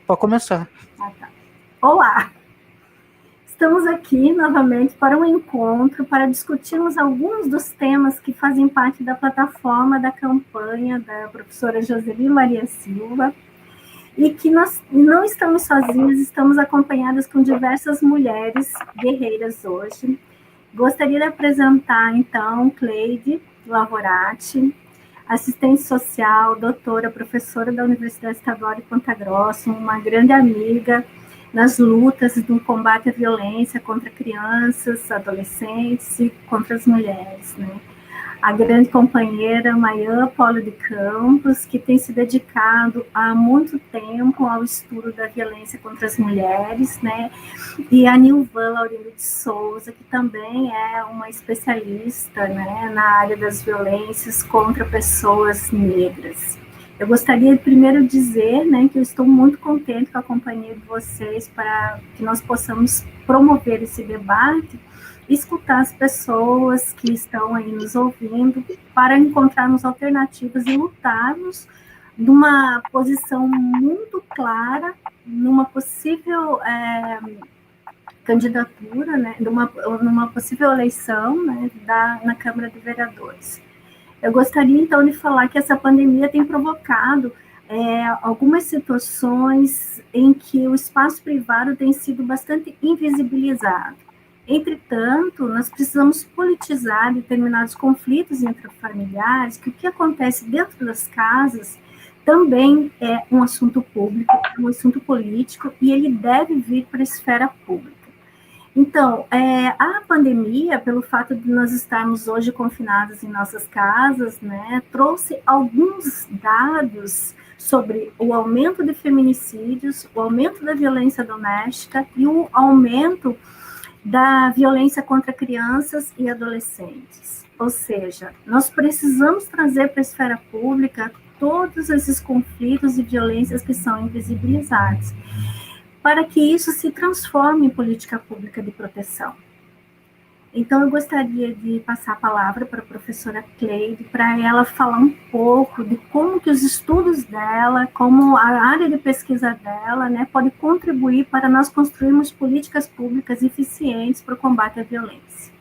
Pode começar. Tá. Olá! Estamos aqui novamente para um encontro para discutirmos alguns dos temas que fazem parte da plataforma da campanha da professora Joseli Maria Silva, e que nós não estamos sozinhas, estamos acompanhadas com diversas mulheres guerreiras hoje. Gostaria de apresentar, então, Cleide Lavorati, assistente social, doutora, professora da Universidade Estadual de Ponta Grossa, uma grande amiga nas lutas no combate à violência contra crianças, adolescentes e contra as mulheres, né? A grande companheira Maian Paulo de Campos, que tem se dedicado há muito tempo ao estudo da violência contra as mulheres, né? E a Nilvan Laurindo de Souza, que também é uma especialista, né, na área das violências contra pessoas negras. Eu gostaria de primeiro dizer, né, que eu estou muito contente com a companhia de vocês para que nós possamos promover esse debate, escutar as pessoas que estão aí nos ouvindo, para encontrarmos alternativas e lutarmos numa posição muito clara, numa possível candidatura, né, numa possível eleição, né, na Câmara de Vereadores. Eu gostaria, então, de falar que essa pandemia tem provocado algumas situações em que o espaço privado tem sido bastante invisibilizado. Entretanto, nós precisamos politizar determinados conflitos intrafamiliares, que o que acontece dentro das casas também é um assunto público, é um assunto político, e ele deve vir para a esfera pública. Então, a pandemia, pelo fato de nós estarmos hoje confinados em nossas casas, né, trouxe alguns dados sobre o aumento de feminicídios, o aumento da violência doméstica e o aumento da violência contra crianças e adolescentes. Ou seja, nós precisamos trazer para a esfera pública todos esses conflitos e violências que são invisibilizados, para que isso se transforme em política pública de proteção. Então, eu gostaria de passar a palavra para a professora Cleide, para ela falar um pouco de como que os estudos dela, como a área de pesquisa dela, né, pode contribuir para nós construirmos políticas públicas eficientes para o combate à violência.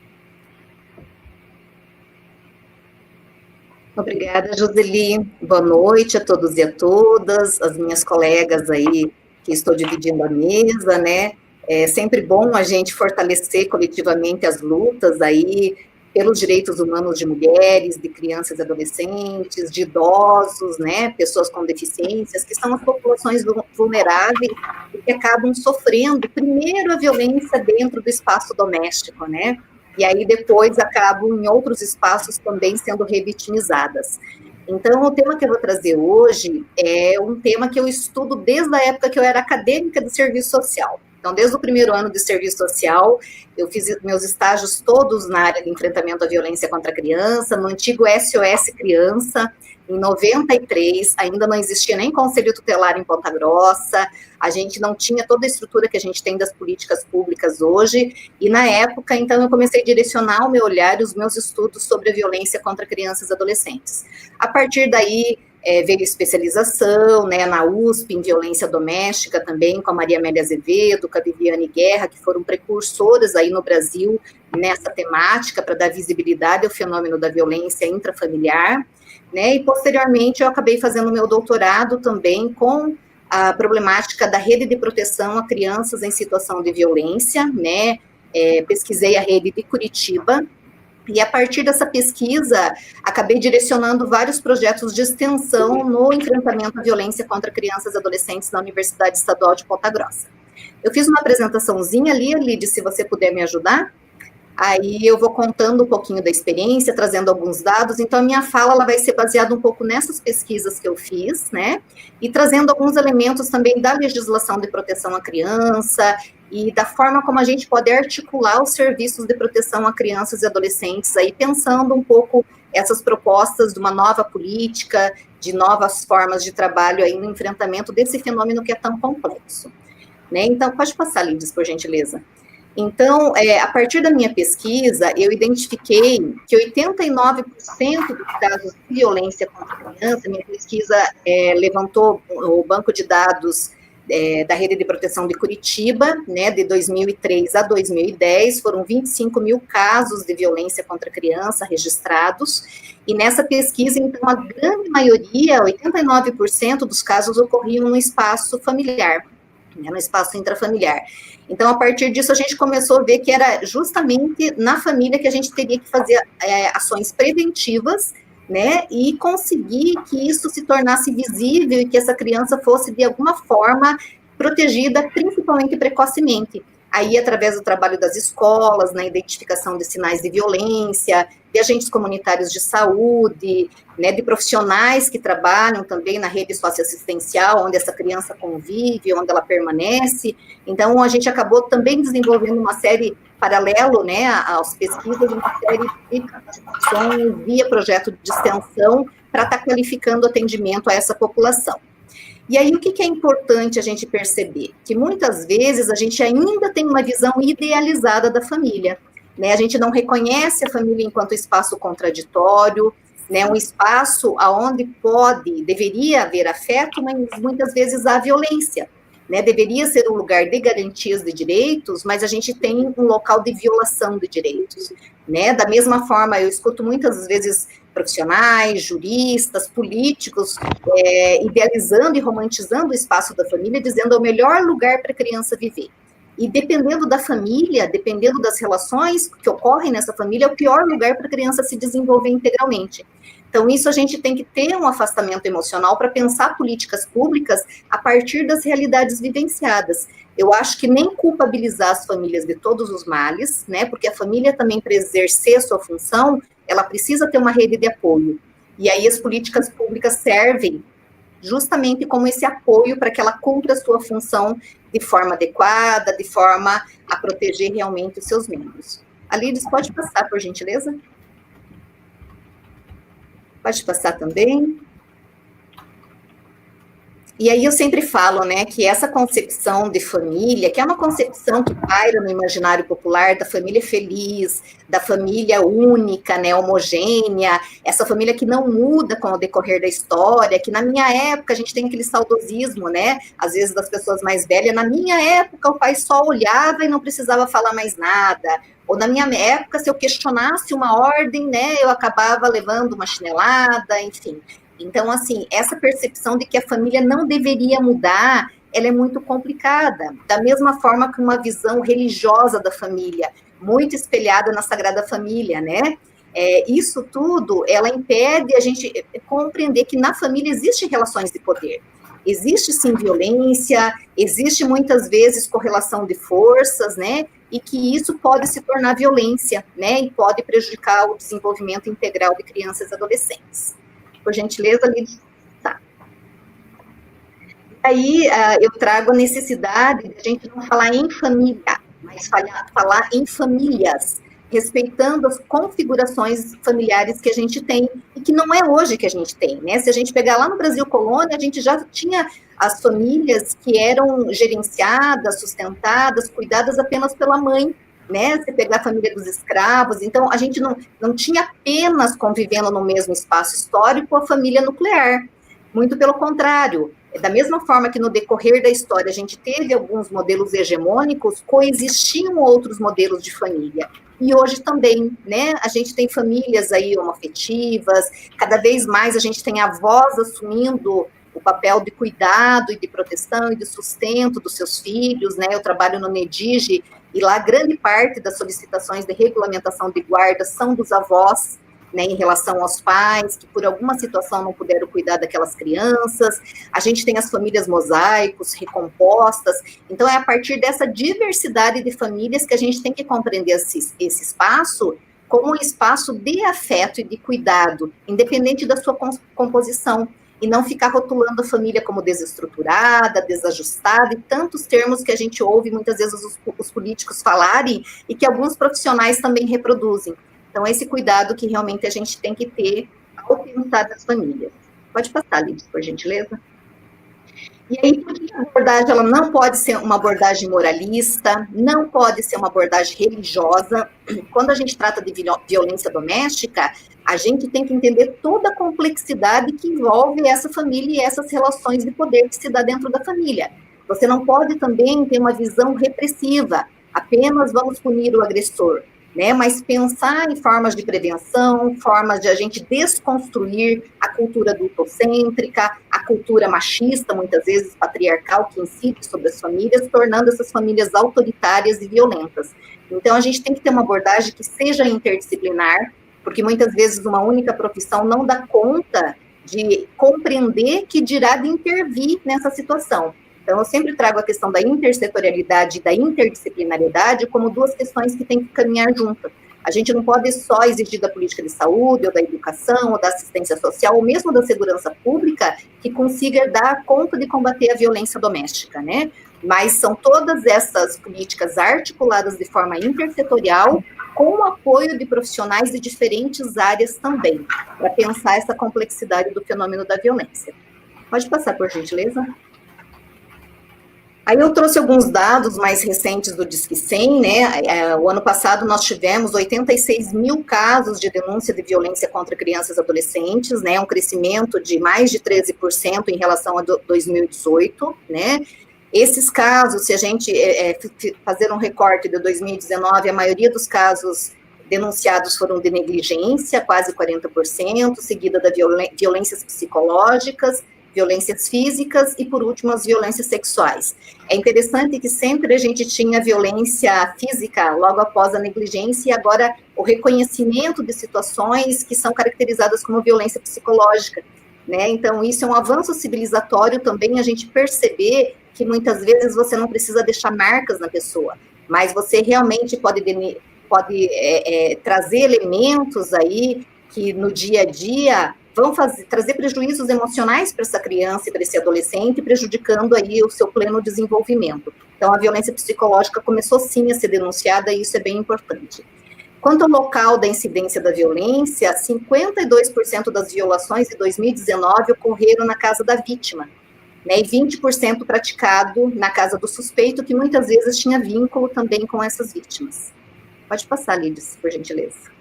Obrigada, Joseli. Boa noite a todos e a todas, as minhas colegas aí, que estou dividindo a mesa, né? É sempre bom a gente fortalecer coletivamente as lutas aí pelos direitos humanos de mulheres, de crianças e adolescentes, de idosos, né? Pessoas com deficiências, que são as populações vulneráveis e que acabam sofrendo primeiro a violência dentro do espaço doméstico, né? E aí depois acabam em outros espaços também sendo revitimizadas. Então, o tema que eu vou trazer hoje é um tema que eu estudo desde a época que eu era acadêmica de serviço social. Então, desde o primeiro ano de serviço social, eu fiz meus estágios todos na área de enfrentamento à violência contra a criança, no antigo SOS Criança. Em 93, ainda não existia nem conselho tutelar em Ponta Grossa, a gente não tinha toda a estrutura que a gente tem das políticas públicas hoje, e na época, então, eu comecei a direcionar o meu olhar e os meus estudos sobre a violência contra crianças e adolescentes. A partir daí, veio especialização, né, na USP, em violência doméstica também, com a Maria Amélia Azevedo, com a Viviane Guerra, que foram precursoras aí no Brasil nessa temática, para dar visibilidade ao fenômeno da violência intrafamiliar, né, e posteriormente eu acabei fazendo meu doutorado também com a problemática da rede de proteção a crianças em situação de violência, né, pesquisei a rede de Curitiba, e a partir dessa pesquisa, acabei direcionando vários projetos de extensão no enfrentamento à violência contra crianças e adolescentes na Universidade Estadual de Ponta Grossa. Eu fiz uma apresentaçãozinha ali, Lid, se você puder me ajudar. Aí eu vou contando um pouquinho da experiência, trazendo alguns dados, então a minha fala ela vai ser baseada um pouco nessas pesquisas que eu fiz, né, e trazendo alguns elementos também da legislação de proteção à criança e da forma como a gente pode articular os serviços de proteção a crianças e adolescentes, aí pensando um pouco essas propostas de uma nova política, de novas formas de trabalho aí no enfrentamento desse fenômeno que é tão complexo, né. Então, pode passar, Lides, por gentileza. Então, a partir da minha pesquisa, eu identifiquei que 89% dos casos de violência contra a criança, minha pesquisa levantou o banco de dados da Rede de Proteção de Curitiba, né, de 2003 a 2010, foram 25 mil casos de violência contra a criança registrados, e nessa pesquisa, então, a grande maioria, 89% dos casos ocorriam no espaço familiar, né, no espaço intrafamiliar. Então, a partir disso, a gente começou a ver que era justamente na família que a gente teria que fazer ações preventivas, né, e conseguir que isso se tornasse visível e que essa criança fosse, de alguma forma, protegida, principalmente precocemente. Aí, através do trabalho das escolas, na identificação de sinais de violência, de agentes comunitários de saúde, né, de profissionais que trabalham também na rede socioassistencial, onde essa criança convive, onde ela permanece. Então, a gente acabou também desenvolvendo uma série paralelo, né, às pesquisas, uma série de ações via projeto de extensão para estar qualificando o atendimento a essa população. E aí, o que é importante a gente perceber? Que muitas vezes a gente ainda tem uma visão idealizada da família, né? A gente não reconhece a família enquanto espaço contraditório, né? Um espaço onde deveria haver afeto, mas muitas vezes há violência, né? Deveria ser um lugar de garantias de direitos, mas a gente tem um local de violação de direitos, né? Da mesma forma, eu escuto muitas vezes profissionais, juristas, políticos, idealizando e romantizando o espaço da família, dizendo é o melhor lugar para a criança viver. E dependendo da família, dependendo das relações que ocorrem nessa família, é o pior lugar para a criança se desenvolver integralmente. Então, isso a gente tem que ter um afastamento emocional para pensar políticas públicas a partir das realidades vivenciadas. Eu acho que nem culpabilizar as famílias de todos os males, né, porque a família também, para exercer sua função, ela precisa ter uma rede de apoio. E aí as políticas públicas servem justamente como esse apoio para que ela cumpra a sua função de forma adequada, de forma a proteger realmente os seus membros. A Lides, pode passar, por gentileza? Pode passar também. E aí eu sempre falo, né, que essa concepção de família, que é uma concepção que paira no imaginário popular da família feliz, da família única, né, homogênea, essa família que não muda com o decorrer da história, que na minha época a gente tem aquele saudosismo, né, às vezes das pessoas mais velhas, na minha época o pai só olhava e não precisava falar mais nada, ou na minha época se eu questionasse uma ordem, né, eu acabava levando uma chinelada, enfim. Então, assim, essa percepção de que a família não deveria mudar, ela é muito complicada. Da mesma forma que uma visão religiosa da família, muito espelhada na Sagrada Família, né? Isso tudo, ela impede a gente compreender que na família existem relações de poder. Existe, sim, violência, existe muitas vezes correlação de forças, né? E que isso pode se tornar violência, né? E pode prejudicar o desenvolvimento integral de crianças e adolescentes. Por gentileza, Lidia. Tá. Aí eu trago a necessidade de a gente não falar em família, mas falar em famílias, respeitando as configurações familiares que a gente tem, e que não é hoje que a gente tem, né? Se a gente pegar lá no Brasil Colônia, a gente já tinha as famílias que eram gerenciadas, sustentadas, cuidadas apenas pela mãe, né, você pegar a família dos escravos, então a gente não tinha apenas convivendo no mesmo espaço histórico a família nuclear, muito pelo contrário, da mesma forma que no decorrer da história a gente teve alguns modelos hegemônicos, coexistiam outros modelos de família, e hoje também, né, a gente tem famílias aí homoafetivas, cada vez mais a gente tem avós assumindo o papel de cuidado e de proteção e de sustento dos seus filhos, né, eu trabalho no NEDIGE, e lá grande parte das solicitações de regulamentação de guarda são dos avós, né, em relação aos pais, que por alguma situação não puderam cuidar daquelas crianças. A gente tem as famílias mosaicos, recompostas, então é a partir dessa diversidade de famílias que a gente tem que compreender esse espaço como um espaço de afeto e de cuidado, independente da sua composição, e não ficar rotulando a família como desestruturada, desajustada, e tantos termos que a gente ouve muitas vezes os políticos falarem, e que alguns profissionais também reproduzem. Então, esse cuidado que realmente a gente tem que ter ao pensar nas famílias. Pode passar, Lidia, por gentileza. E aí, por que a abordagem ela não pode ser uma abordagem moralista, não pode ser uma abordagem religiosa? Quando a gente trata de violência doméstica, a gente tem que entender toda a complexidade que envolve essa família e essas relações de poder que se dá dentro da família. Você não pode também ter uma visão repressiva, apenas vamos punir o agressor, né? Mas pensar em formas de prevenção, formas de a gente desconstruir a cultura adultocêntrica, a cultura machista, muitas vezes patriarcal, que incide sobre as famílias, tornando essas famílias autoritárias e violentas. Então, a gente tem que ter uma abordagem que seja interdisciplinar, porque muitas vezes uma única profissão não dá conta de compreender que dirá de intervir nessa situação. Então, eu sempre trago a questão da intersetorialidade e da interdisciplinariedade como duas questões que têm que caminhar juntas. A gente não pode só exigir da política de saúde, ou da educação, ou da assistência social, ou mesmo da segurança pública, que consiga dar conta de combater a violência doméstica, né? Mas são todas essas políticas articuladas de forma intersetorial, com o apoio de profissionais de diferentes áreas também, para pensar essa complexidade do fenômeno da violência. Pode passar, por gentileza? Aí eu trouxe alguns dados mais recentes do Disque 100, né? O ano passado nós tivemos 86 mil casos de denúncia de violência contra crianças e adolescentes, né? Um crescimento de mais de 13% em relação a 2018, né? Esses casos, se a gente fazer um recorte de 2019, a maioria dos casos denunciados foram de negligência, quase 40%, seguida da violências psicológicas, violências físicas e, por último, as violências sexuais. É interessante que sempre a gente tinha violência física logo após a negligência e agora o reconhecimento de situações que são caracterizadas como violência psicológica, né? Então, isso é um avanço civilizatório também, a gente perceber que muitas vezes você não precisa deixar marcas na pessoa, mas você realmente pode trazer elementos aí que no dia a dia vão trazer prejuízos emocionais para essa criança e para esse adolescente, prejudicando aí o seu pleno desenvolvimento. Então, a violência psicológica começou sim a ser denunciada e isso é bem importante. Quanto ao local da incidência da violência, 52% das violações de 2019 ocorreram na casa da vítima, né, e 20% praticado na casa do suspeito, que muitas vezes tinha vínculo também com essas vítimas. Pode passar, Lides, por gentileza.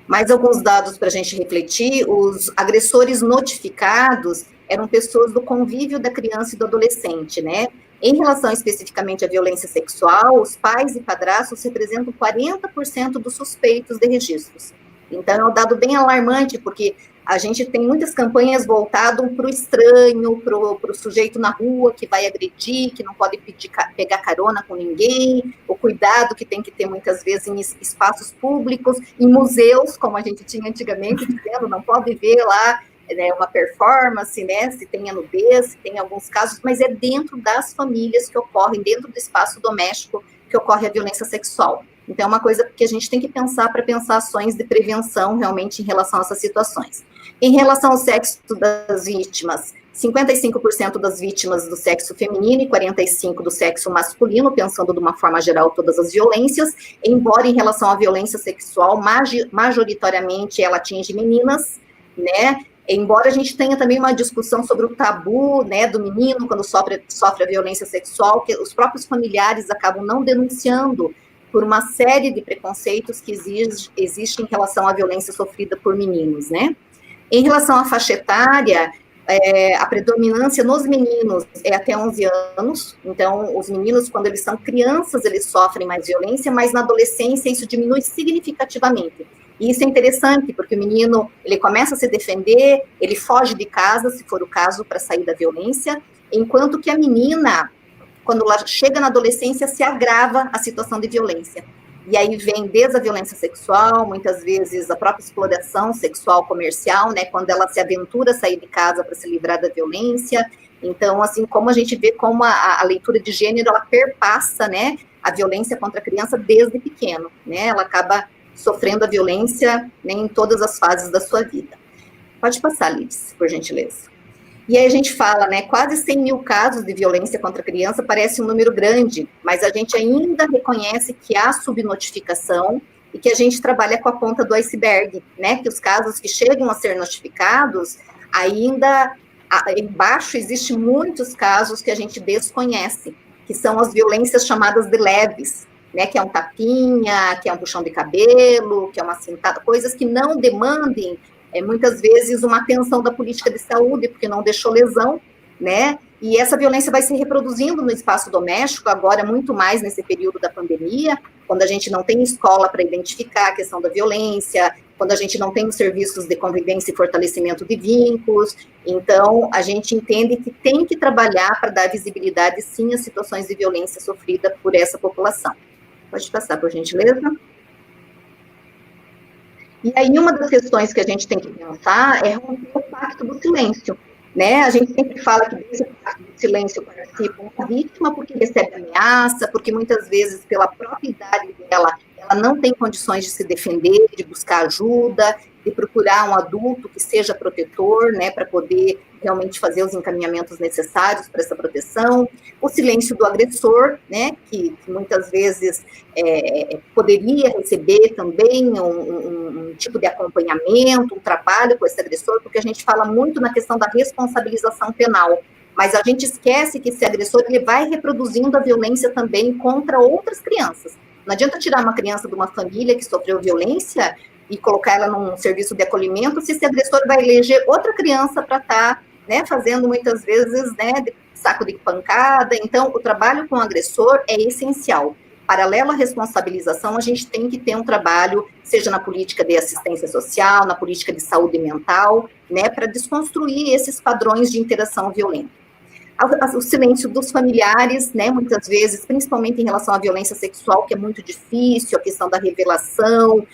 Mais alguns dados para a gente refletir: os agressores notificados eram pessoas do convívio da criança e do adolescente, né? Em relação especificamente à violência sexual, os pais e padrastos representam 40% dos suspeitos de registros. Então, é um dado bem alarmante, porque a gente tem muitas campanhas voltadas para o estranho, para o sujeito na rua que vai agredir, que não pode pegar carona com ninguém, o cuidado que tem que ter muitas vezes em espaços públicos, em museus, como a gente tinha antigamente, dizendo, não pode ver lá, né, uma performance, né, se tem a nudez, se tem alguns casos, mas é dentro das famílias que ocorrem, dentro do espaço doméstico que ocorre a violência sexual. Então, é uma coisa que a gente tem que pensar para pensar ações de prevenção realmente em relação a essas situações. Em relação ao sexo das vítimas, 55% das vítimas do sexo feminino e 45% do sexo masculino, pensando de uma forma geral todas as violências, embora em relação à violência sexual, majoritariamente ela atinge meninas, né? Embora a gente tenha também uma discussão sobre o tabu, né, do menino quando sofre a violência sexual, que os próprios familiares acabam não denunciando por uma série de preconceitos que existem em relação à violência sofrida por meninos, né? Em relação à faixa etária, a predominância nos meninos é até 11 anos, então os meninos, quando eles são crianças, eles sofrem mais violência, mas na adolescência isso diminui significativamente. E isso é interessante, porque o menino, ele começa a se defender, ele foge de casa, se for o caso, para sair da violência, enquanto que a menina, quando ela chega na adolescência, se agrava a situação de violência. E aí vem desde a violência sexual, muitas vezes a própria exploração sexual comercial, né, quando ela se aventura a sair de casa para se livrar da violência. Então, assim, como a gente vê como a leitura de gênero, ela perpassa, né, a violência contra a criança desde pequeno, né, ela acaba sofrendo a violência, né, em todas as fases da sua vida. Pode passar, Lides, por gentileza. E aí a gente fala, né, quase 100 mil casos de violência contra a criança parece um número grande, mas a gente ainda reconhece que há subnotificação e que a gente trabalha com a ponta do iceberg, né, que os casos que chegam a ser notificados, ainda embaixo existem muitos casos que a gente desconhece, que são as violências chamadas de leves, né, que é um tapinha, que é um puxão de cabelo, que é uma cintada, coisas que não demandem muitas vezes uma atenção da política de saúde, porque não deixou lesão, né, E essa violência vai se reproduzindo no espaço doméstico, agora muito mais nesse período da pandemia, quando a gente não tem escola para identificar a questão da violência, quando a gente não tem os serviços de convivência e fortalecimento de vínculos. Então, a gente entende que tem que trabalhar para dar visibilidade, sim, às situações de violência sofrida por essa população. Pode passar, por gentileza. E aí, uma das questões que a gente tem que pensar é romper o pacto do silêncio, né? A gente sempre fala que desse pacto do silêncio participa uma vítima porque recebe ameaça, porque muitas vezes, pela própria idade dela, ela não tem condições de se defender, de buscar ajuda, de procurar um adulto que seja protetor, né, para poder realmente fazer os encaminhamentos necessários para essa proteção. O silêncio do agressor, né, que muitas vezes poderia receber também um tipo de acompanhamento, um trabalho com esse agressor, porque a gente fala muito na questão da responsabilização penal, mas a gente esquece que esse agressor ele vai reproduzindo a violência também contra outras crianças. Não adianta tirar uma criança de uma família que sofreu violência e colocar ela num serviço de acolhimento se esse agressor vai eleger outra criança para estar, né, fazendo muitas vezes, né, de saco de pancada. Então, o trabalho com o agressor é essencial. Paralelo à responsabilização, a gente tem que ter um trabalho, seja na política de assistência social, na política de saúde mental, né, para desconstruir esses padrões de interação violenta. O silêncio dos familiares, né, muitas vezes, principalmente em relação à violência sexual, que é muito difícil, a questão da revelação,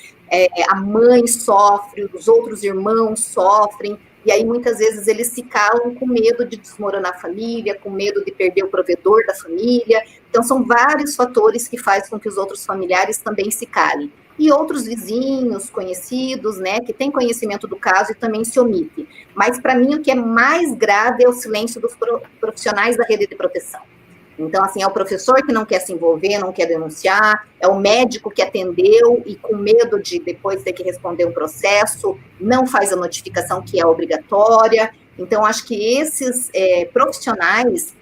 a mãe sofre, os outros irmãos sofrem, e aí muitas vezes eles se calam com medo de desmoronar a família, com medo de perder o provedor da família. Então são vários fatores que fazem com que os outros familiares também se calem. E outros vizinhos, conhecidos, né, que têm conhecimento do caso e também se omitem. Mas, para mim, o que é mais grave é o silêncio dos profissionais da rede de proteção. Então, assim, é o professor que não quer se envolver, não quer denunciar, é o médico que atendeu e com medo de depois ter que responder um processo, não faz a notificação que é obrigatória. Então, acho que esses profissionais,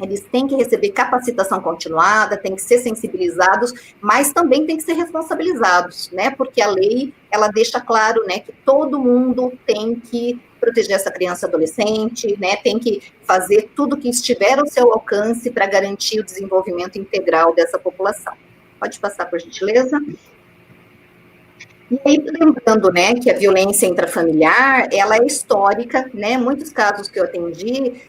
eles têm que receber capacitação continuada, têm que ser sensibilizados, mas também têm que ser responsabilizados, né? Porque a lei, ela deixa claro, né, que todo mundo tem que proteger essa criança e adolescente, né? Tem que fazer tudo que estiver ao seu alcance para garantir o desenvolvimento integral dessa população. Pode passar, por gentileza. E aí, lembrando, né, que a violência intrafamiliar, ela é histórica, né, muitos casos que eu atendi,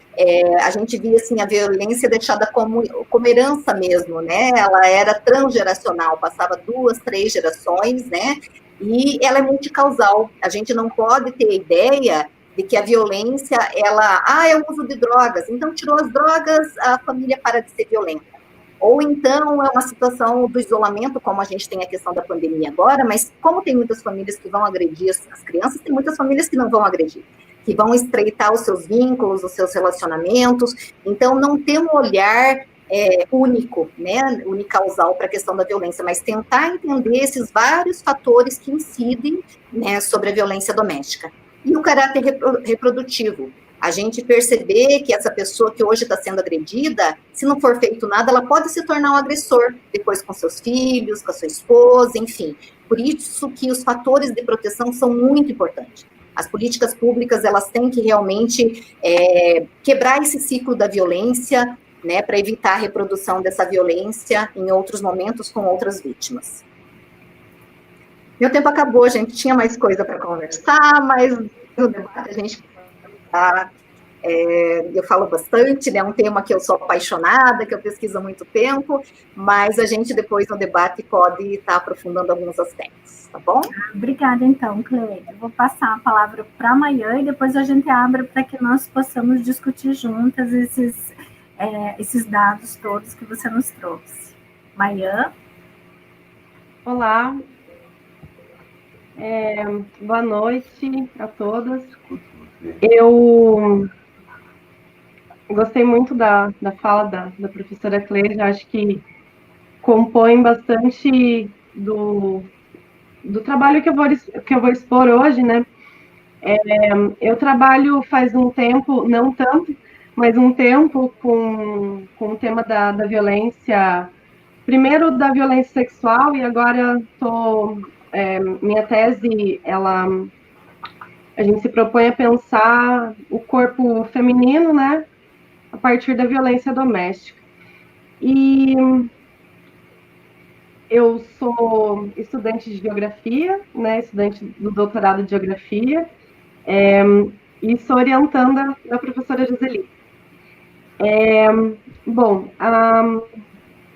a gente via, assim, a violência deixada como herança mesmo, né, ela era transgeracional, passava 2, 3 gerações, né, e ela é multicausal, a gente não pode ter ideia de que a violência, ela, é o uso de drogas, então tirou as drogas, a família para de ser violenta. Ou então é uma situação do isolamento, como a gente tem a questão da pandemia agora, mas como tem muitas famílias que vão agredir as crianças, tem muitas famílias que não vão agredir, que vão estreitar os seus vínculos, os seus relacionamentos, então não ter um olhar único, né, unicausal para a questão da violência, mas tentar entender esses vários fatores que incidem, né, sobre a violência doméstica. E o caráter reprodutivo, a gente perceber que essa pessoa que hoje está sendo agredida, se não for feito nada, ela pode se tornar um agressor, depois com seus filhos, com a sua esposa, enfim. Por isso que os fatores de proteção são muito importantes. As políticas públicas, elas têm que realmente quebrar esse ciclo da violência, né, para evitar a reprodução dessa violência em outros momentos com outras vítimas. Meu tempo acabou, a gente tinha mais coisa para conversar, mas no debate a gente eu falo bastante, né, é um tema que eu sou apaixonada, que eu pesquiso há muito tempo, mas a gente depois no debate pode estar aprofundando alguns aspectos, tá bom? Obrigada então, Cleide. Eu vou passar a palavra para a Maian e depois a gente abre para que nós possamos discutir juntas esses dados todos que você nos trouxe. Maian? Olá, boa noite a todas. Eu gostei muito da fala da professora Cleide, acho que compõe bastante do trabalho que eu vou expor hoje, né? Eu trabalho faz um tempo, não tanto, mas um tempo com o tema da violência, primeiro da violência sexual, e agora minha tese, a gente se propõe a pensar o corpo feminino, né, a partir da violência doméstica. E eu sou estudante de geografia, né, estudante do doutorado de geografia, e sou orientanda da professora Joseli. Bom,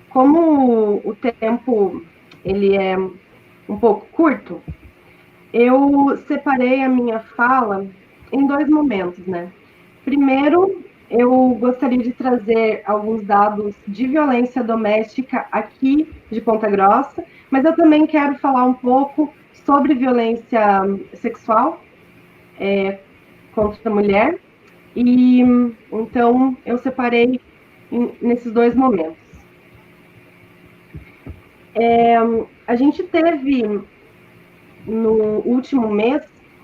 como o tempo ele é um pouco curto, eu separei a minha fala em dois momentos, né? Primeiro, eu gostaria de trazer alguns dados de violência doméstica aqui de Ponta Grossa, mas eu também quero falar um pouco sobre violência sexual contra a mulher. E então eu separei nesses dois momentos. A gente teve no último mês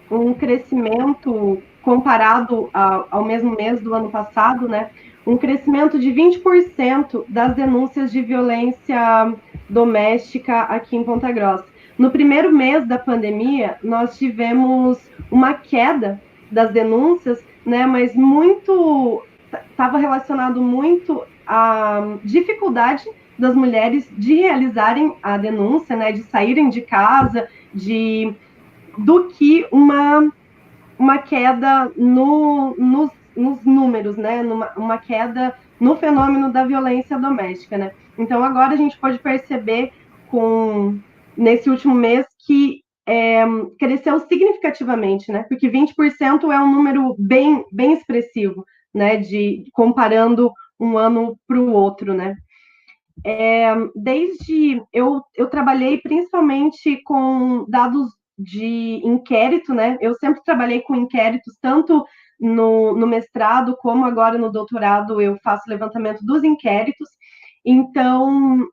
um crescimento comparado ao mesmo mês do ano passado, né? Um crescimento de 20% das denúncias de violência doméstica aqui em Ponta Grossa. No primeiro mês da pandemia, nós tivemos uma queda das denúncias, né? Mas muito estava relacionado muito à dificuldade das mulheres de realizarem a denúncia, né? De saírem de casa, do que uma queda nos números, né? Uma queda no fenômeno da violência doméstica, né? Então, agora a gente pode perceber nesse último mês que cresceu significativamente, né? Porque 20% é um número bem, bem expressivo, né? Comparando um ano para o outro, né? Eu trabalhei principalmente com dados de inquérito, né? Eu sempre trabalhei com inquéritos, tanto no mestrado como agora no doutorado eu faço levantamento dos inquéritos. Então,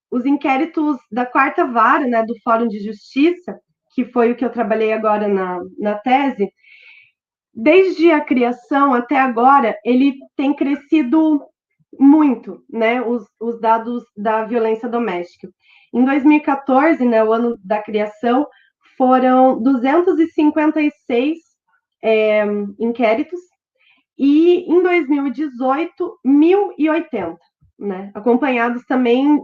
os inquéritos da quarta vara, né, do Fórum de Justiça, que foi o que eu trabalhei agora na tese, desde a criação até agora, ele tem crescido muito, né, os dados da violência doméstica. Em 2014, né, o ano da criação, foram 256 inquéritos, e em 2018, 1.080, né, acompanhados também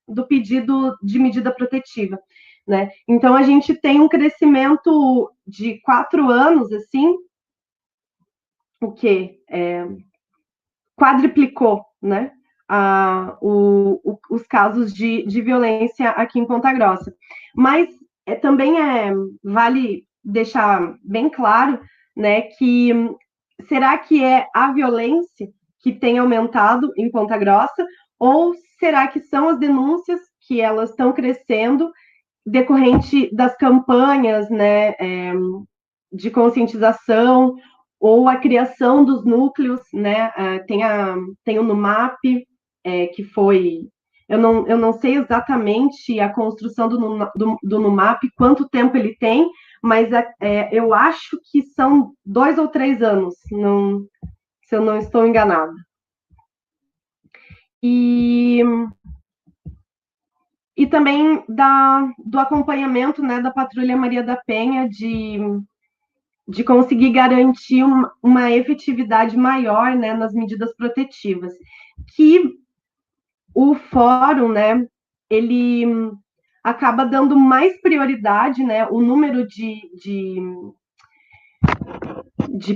do pedido de medida protetiva. Né? Então, a gente tem um crescimento de 4 anos, assim, o que quadriplicou, né? Os casos de violência aqui em Ponta Grossa. Mas também vale deixar bem claro, né, que será que é a violência que tem aumentado em Ponta Grossa, ou será que são as denúncias que elas estão crescendo decorrente das campanhas, né, de conscientização, ou a criação dos núcleos, né? Tem o NUMAP, que foi. Eu não sei exatamente a construção do NUMAP, quanto tempo ele tem, mas eu acho que são 2 ou 3 anos, se eu não estou enganada. E também do acompanhamento, né, da Patrulha Maria da Penha, de conseguir garantir uma efetividade maior, né, nas medidas protetivas, que o fórum, né, ele acaba dando mais prioridade, né, o número de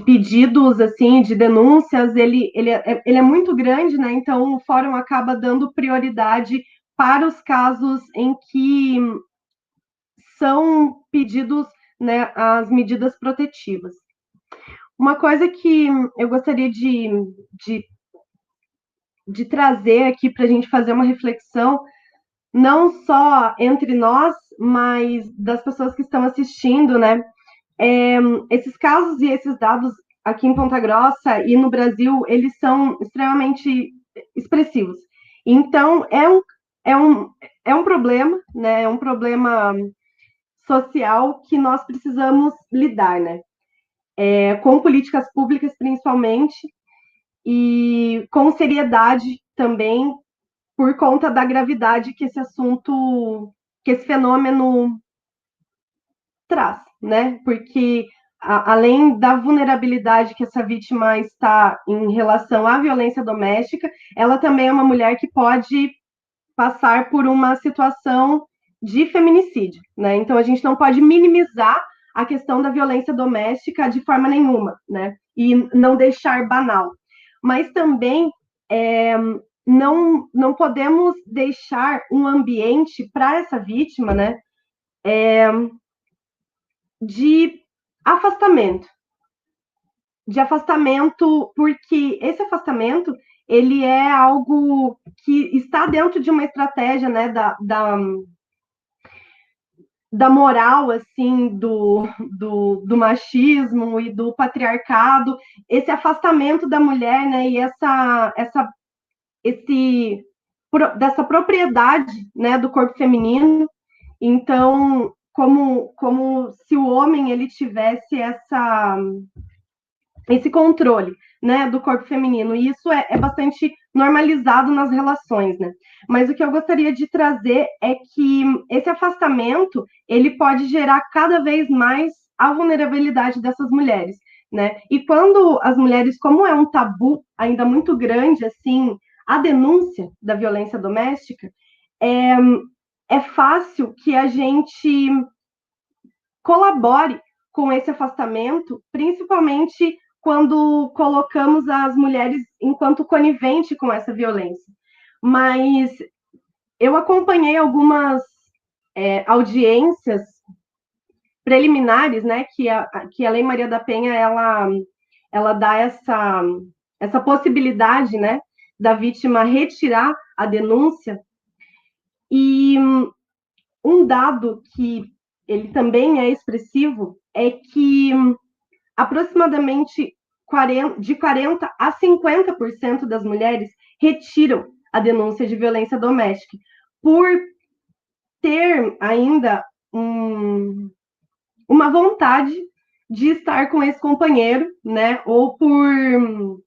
pedidos, assim, de denúncias, ele é muito grande, né, então o fórum acaba dando prioridade para os casos em que são pedidos, né, as medidas protetivas. Uma coisa que eu gostaria de trazer aqui para a gente fazer uma reflexão, não só entre nós, mas das pessoas que estão assistindo, né? Esses casos e esses dados aqui em Ponta Grossa e no Brasil, eles são extremamente expressivos. Então, é um problema, né? É um problema social que nós precisamos lidar, né? Com políticas públicas, principalmente, e com seriedade também, por conta da gravidade que esse fenômeno traz, né? Porque além da vulnerabilidade que essa vítima está em relação à violência doméstica, ela também é uma mulher que pode passar por uma situação de feminicídio, né? Então a gente não pode minimizar a questão da violência doméstica de forma nenhuma, né? E não deixar banal. Mas também não podemos deixar um ambiente para essa vítima, né? De afastamento. De afastamento, porque esse afastamento ele é algo que está dentro de uma estratégia, né, da moral, assim, do machismo e do patriarcado, esse afastamento da mulher, né, e dessa propriedade, né, do corpo feminino. Então, como se o homem ele tivesse esse controle, né, do corpo feminino, e isso é bastante normalizado nas relações, né? Mas o que eu gostaria de trazer é que esse afastamento, ele pode gerar cada vez mais a vulnerabilidade dessas mulheres, né? E quando as mulheres, como é um tabu ainda muito grande, assim, a denúncia da violência doméstica, é fácil que a gente colabore com esse afastamento, principalmente quando colocamos as mulheres enquanto conivente com essa violência. Mas eu acompanhei algumas audiências preliminares, né, que a Lei Maria da Penha ela dá essa possibilidade, né, da vítima retirar a denúncia. E um dado que ele também é expressivo é que aproximadamente de 40% a 50% das mulheres retiram a denúncia de violência doméstica por ter ainda uma vontade de estar com esse companheiro, né? Ou por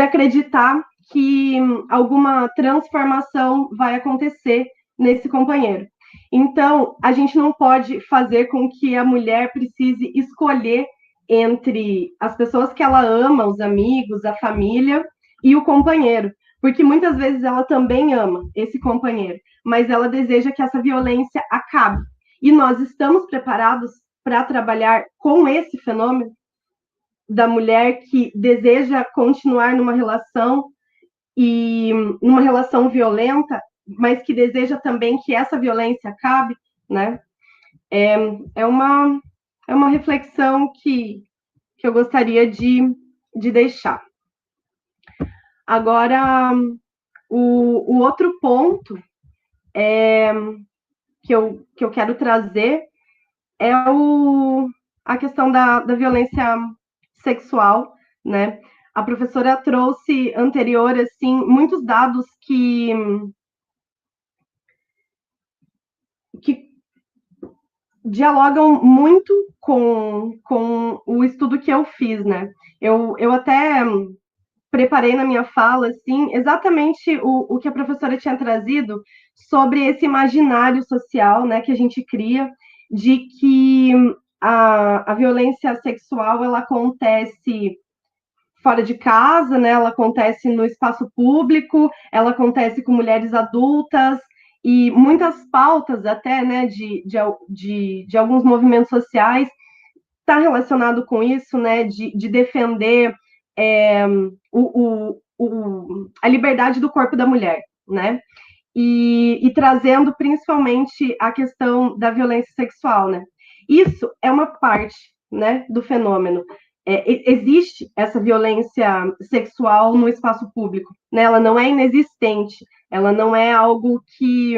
acreditar que alguma transformação vai acontecer nesse companheiro. Então, a gente não pode fazer com que a mulher precise escolher entre as pessoas que ela ama, os amigos, a família e o companheiro, porque muitas vezes ela também ama esse companheiro, mas ela deseja que essa violência acabe. E nós estamos preparados para trabalhar com esse fenômeno da mulher que deseja continuar numa relação e numa relação violenta, mas que deseja também que essa violência acabe, né? É uma reflexão que eu gostaria de deixar. Agora, o outro ponto que eu quero trazer é a questão da violência sexual, né? A professora trouxe anterior, assim, muitos dados que dialogam muito com o estudo que eu fiz, né? Eu até preparei na minha fala, assim, exatamente o que a professora tinha trazido sobre esse imaginário social, né, que a gente cria, de que a violência sexual, ela acontece fora de casa, né, ela acontece no espaço público, ela acontece com mulheres adultas, e muitas pautas até, né, de alguns movimentos sociais está relacionado com isso, né, de defender a liberdade do corpo da mulher, né, e trazendo principalmente a questão da violência sexual, né. Isso é uma parte, né, do fenômeno. Existe essa violência sexual no espaço público, né? Ela não é inexistente, ela não é algo que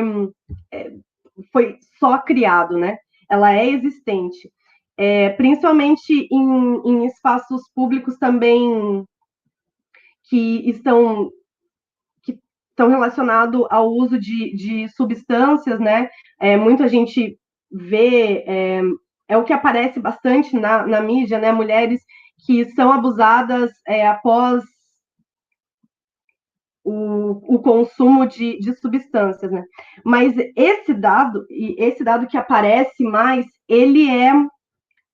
foi só criado, né? Ela é existente, principalmente em espaços públicos também que estão relacionados ao uso de substâncias, né? Muita gente vê, o que aparece bastante na mídia, né? Mulheres que são abusadas após o consumo de substâncias, né? Mas esse dado que aparece mais, ele é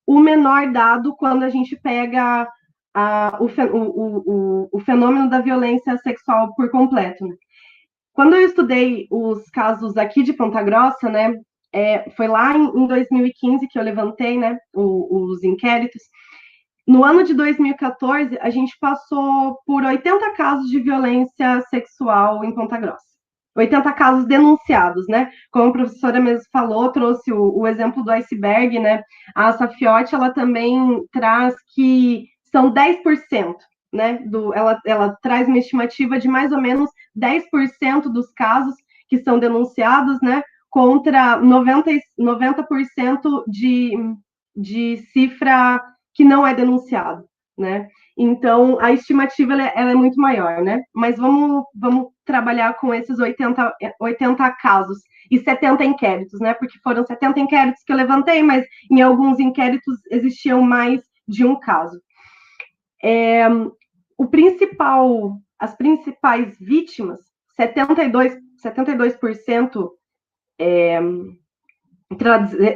o menor dado quando a gente pega o fenômeno da violência sexual por completo. Né? Quando eu estudei os casos aqui de Ponta Grossa, né, foi lá em 2015 que eu levantei, né, os inquéritos. No ano de 2014, a gente passou por 80 casos de violência sexual em Ponta Grossa. 80 casos denunciados, né? Como a professora mesmo falou, trouxe o exemplo do iceberg, né? A Safiotti, ela também traz que são 10%, né? Ela traz uma estimativa de mais ou menos 10% dos casos que são denunciados, né? Contra 90% de cifra que não é denunciado, né? Então, a estimativa ela é muito maior, né? Mas vamos trabalhar com esses 80 casos e 70 inquéritos, né? Porque foram 70 inquéritos que eu levantei, mas em alguns inquéritos existiam mais de um caso. As principais vítimas, 72%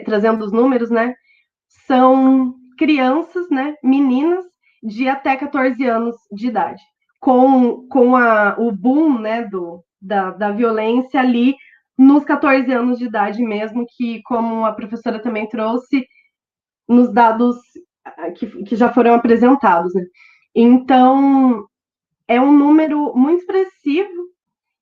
trazendo os números, né? São crianças, né, meninas de até 14 anos de idade, com o boom, né, da violência ali nos 14 anos de idade mesmo, que, como a professora também trouxe, nos dados que já foram apresentados. Né? Então, é um número muito expressivo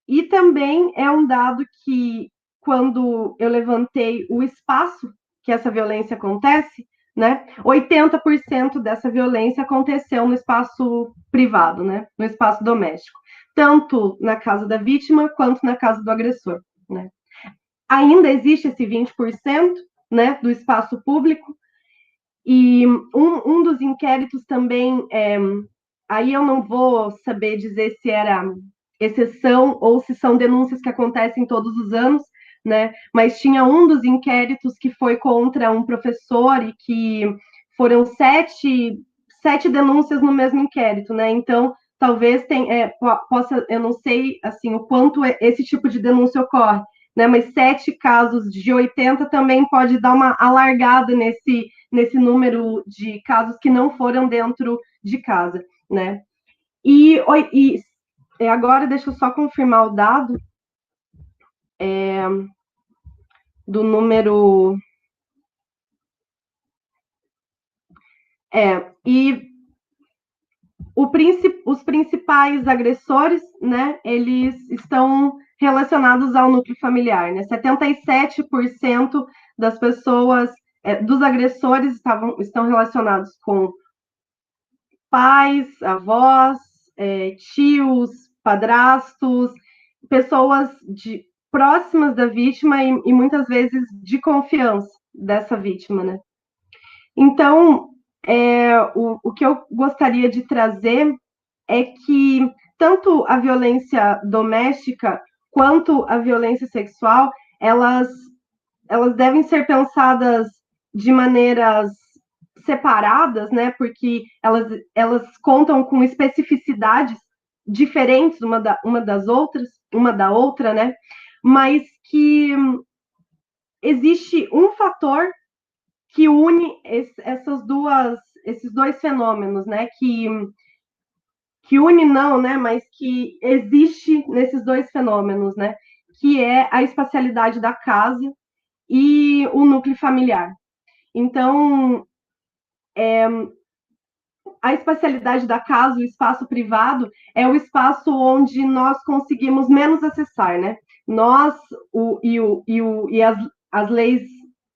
e também é um dado que, quando eu levantei o espaço que essa violência acontece, né, 80% dessa violência aconteceu no espaço privado, né, no espaço doméstico, tanto na casa da vítima quanto na casa do agressor. Né. Ainda existe esse 20%, né, do espaço público, e um dos inquéritos também, aí eu não vou saber dizer se era exceção ou se são denúncias que acontecem todos os anos, né? Mas tinha um dos inquéritos que foi contra um professor e que foram sete denúncias no mesmo inquérito, né? Então, talvez possa, eu não sei assim o quanto esse tipo de denúncia ocorre, né? Mas 7 casos de 80 também pode dar uma alargada nesse número de casos que não foram dentro de casa, né? E agora deixa eu só confirmar o dado do número. E os principais agressores, né, eles estão relacionados ao núcleo familiar, né? 77% das pessoas, dos agressores estão relacionados com pais, avós, tios, padrastos, pessoas próximas da vítima e muitas vezes de confiança dessa vítima, né? Então, o que eu gostaria de trazer é que tanto a violência doméstica quanto a violência sexual, elas devem ser pensadas de maneiras separadas, né? Porque elas contam com especificidades diferentes uma da outra, né? Mas que existe um fator que une esses dois fenômenos, né? Que une não, né? Mas que existe nesses dois fenômenos, né? Que é a espacialidade da casa e o núcleo familiar. Então, a espacialidade da casa, o espaço privado, é o espaço onde nós conseguimos menos acessar, né? Nós e as leis,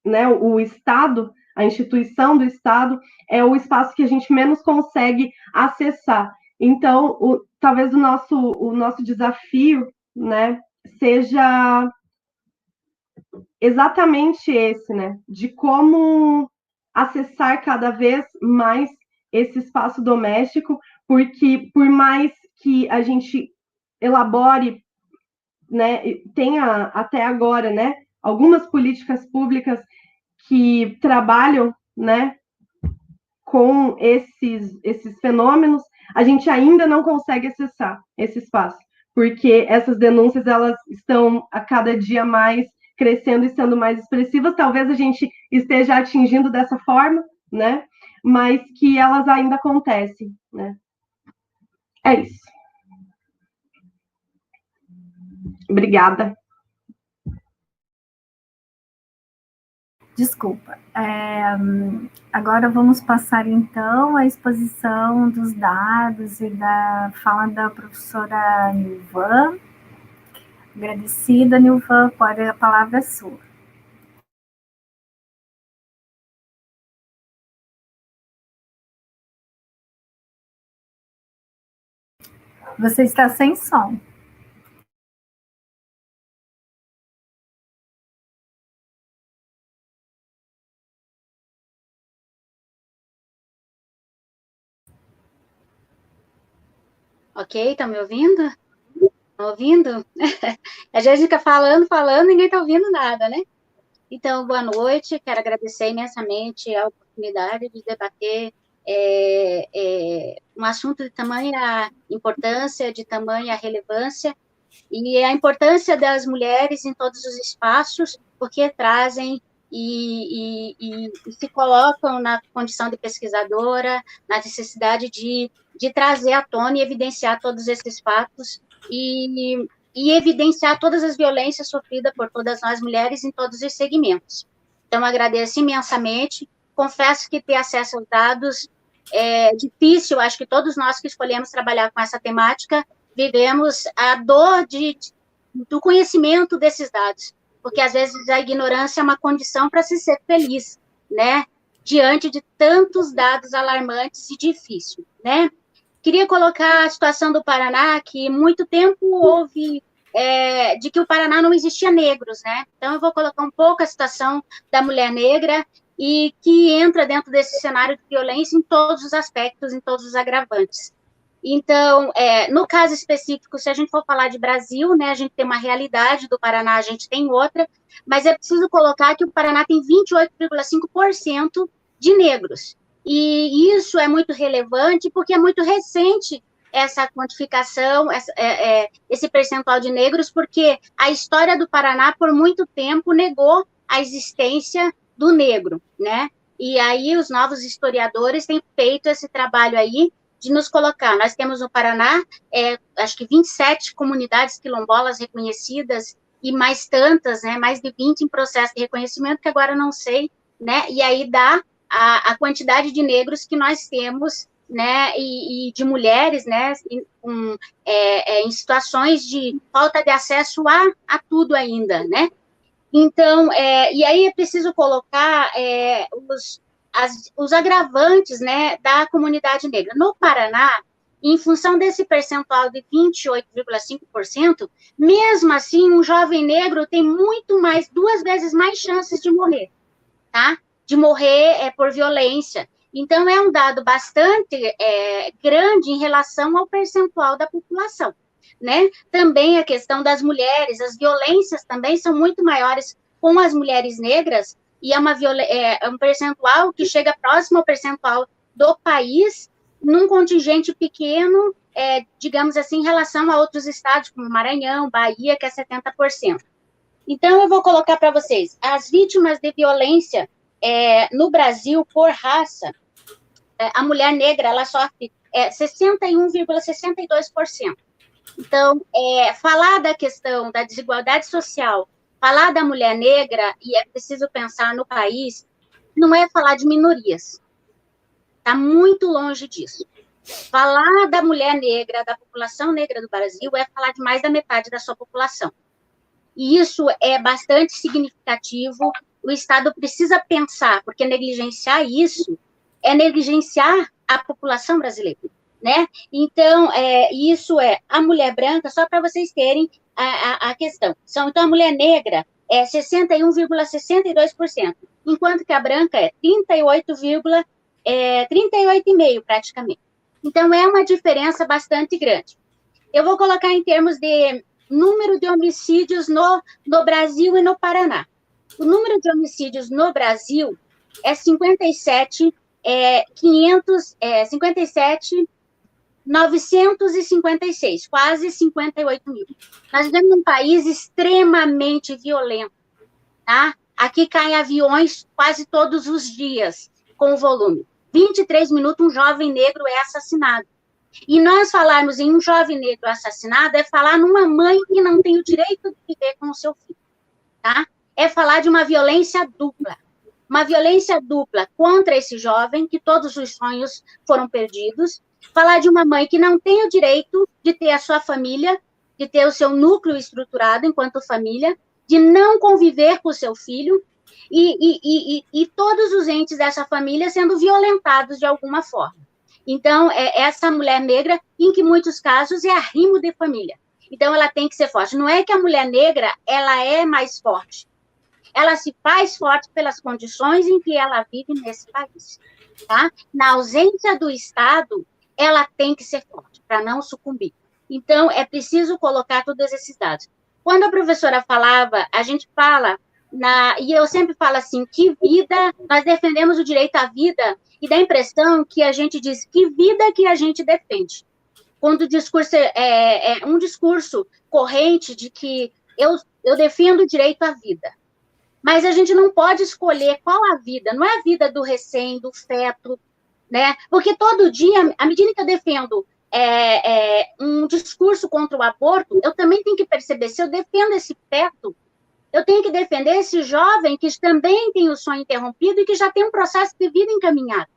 né? O Estado, a instituição do Estado, é o espaço que a gente menos consegue acessar. Então, talvez o nosso desafio, né, seja exatamente esse, né? De como acessar cada vez mais esse espaço doméstico, porque por mais que a gente elabore, né, tenha até agora, né, algumas políticas públicas que trabalham, né, com esses fenômenos, a gente ainda não consegue acessar esse espaço, porque essas denúncias elas estão a cada dia mais crescendo e sendo mais expressivas. Talvez a gente esteja atingindo dessa forma, né? Mas que elas ainda acontecem, né? É isso. Obrigada. Desculpa. Agora vamos passar, então, à exposição dos dados e da fala da professora Nilvan. Agradecida, Nilvan, a palavra é sua. Você está sem som. Ok, estão me ouvindo? Estão ouvindo? A gente fica falando, ninguém está ouvindo nada, né? Então, boa noite, quero agradecer imensamente a oportunidade de debater um assunto de tamanha importância, de tamanha relevância, e a importância das mulheres em todos os espaços, porque trazem e se colocam na condição de pesquisadora, na necessidade de trazer à tona e evidenciar todos esses fatos e evidenciar todas as violências sofridas por todas nós mulheres em todos os segmentos. Então, agradeço imensamente, confesso que ter acesso aos dados é difícil, acho que todos nós que escolhemos trabalhar com essa temática vivemos a dor do conhecimento desses dados, porque às vezes a ignorância é uma condição para se ser feliz, né? Diante de tantos dados alarmantes e difíceis, né? Queria colocar a situação do Paraná, que muito tempo houve de que o Paraná não existia negros, né? Então eu vou colocar um pouco a situação da mulher negra e que entra dentro desse cenário de violência em todos os aspectos, em todos os agravantes. Então, no caso específico, se a gente for falar de Brasil, né, a gente tem uma realidade, do Paraná a gente tem outra, mas é preciso colocar que o Paraná tem 28,5% de negros. E isso é muito relevante porque é muito recente essa quantificação, esse percentual de negros, porque a história do Paraná, por muito tempo, negou a existência do negro, né? E aí os novos historiadores têm feito esse trabalho aí, de nos colocar. Nós temos no Paraná, acho que 27 comunidades quilombolas reconhecidas e mais tantas, né, mais de 20 em processo de reconhecimento, que agora não sei, né, e aí dá a quantidade de negros que nós temos, né, e de mulheres, né, em situações de falta de acesso a tudo ainda, né. Então, e aí é preciso colocar os agravantes, né, da comunidade negra. No Paraná, em função desse percentual de 28,5%, mesmo assim, um jovem negro tem duas vezes mais chances de morrer, tá? De morrer por violência. Então, é um dado bastante grande em relação ao percentual da população, né? Também a questão das mulheres, as violências também são muito maiores com as mulheres negras, e é um percentual que chega próximo ao percentual do país, num contingente pequeno, digamos assim, em relação a outros estados, como Maranhão, Bahia, que é 70%. Então, eu vou colocar para vocês, as vítimas de violência no Brasil, por raça, a mulher negra, ela sofre 61,62%. Então, falar da questão da desigualdade social, falar da mulher negra, e é preciso pensar no país, não é falar de minorias. Está muito longe disso. Falar da mulher negra, da população negra do Brasil, é falar de mais da metade da sua população. E isso é bastante significativo. O Estado precisa pensar, porque negligenciar isso é negligenciar a população brasileira, né? Então, isso a mulher branca, só para vocês terem a questão. Então, a mulher negra é 61,62%, enquanto que a branca é 38,5% praticamente. Então, é uma diferença bastante grande. Eu vou colocar em termos de número de homicídios no Brasil e no Paraná. O número de homicídios no Brasil é 57.956, quase 58 mil. Nós vivemos um país extremamente violento, tá? Aqui caem aviões quase todos os dias, com o volume. 23 minutos, um jovem negro é assassinado. E nós falarmos em um jovem negro assassinado é falar numa mãe que não tem o direito de viver com o seu filho, tá? É falar de uma violência dupla. Uma violência dupla contra esse jovem, que todos os sonhos foram perdidos. Falar de uma mãe que não tem o direito de ter a sua família, de ter o seu núcleo estruturado enquanto família, de não conviver com o seu filho, e todos os entes dessa família sendo violentados de alguma forma. Então, essa mulher negra, em que muitos casos é arrimo de família. Então, ela tem que ser forte. Não é que a mulher negra, ela é mais forte. Ela se faz forte pelas condições em que ela vive nesse país. Tá? Na ausência do Estado, ela tem que ser forte, para não sucumbir. Então, é preciso colocar todos esses dados. Quando a professora falava, a gente fala, e eu sempre falo assim, que vida, nós defendemos o direito à vida, e dá a impressão que a gente diz, que vida que a gente defende? Quando o discurso é um discurso corrente de que eu defendo o direito à vida. Mas a gente não pode escolher qual a vida, não é a vida do recém, do feto, né? Porque todo dia, à medida que eu defendo um discurso contra o aborto, eu também tenho que perceber, se eu defendo esse feto, eu tenho que defender esse jovem que também tem o sonho interrompido e que já tem um processo de vida encaminhado.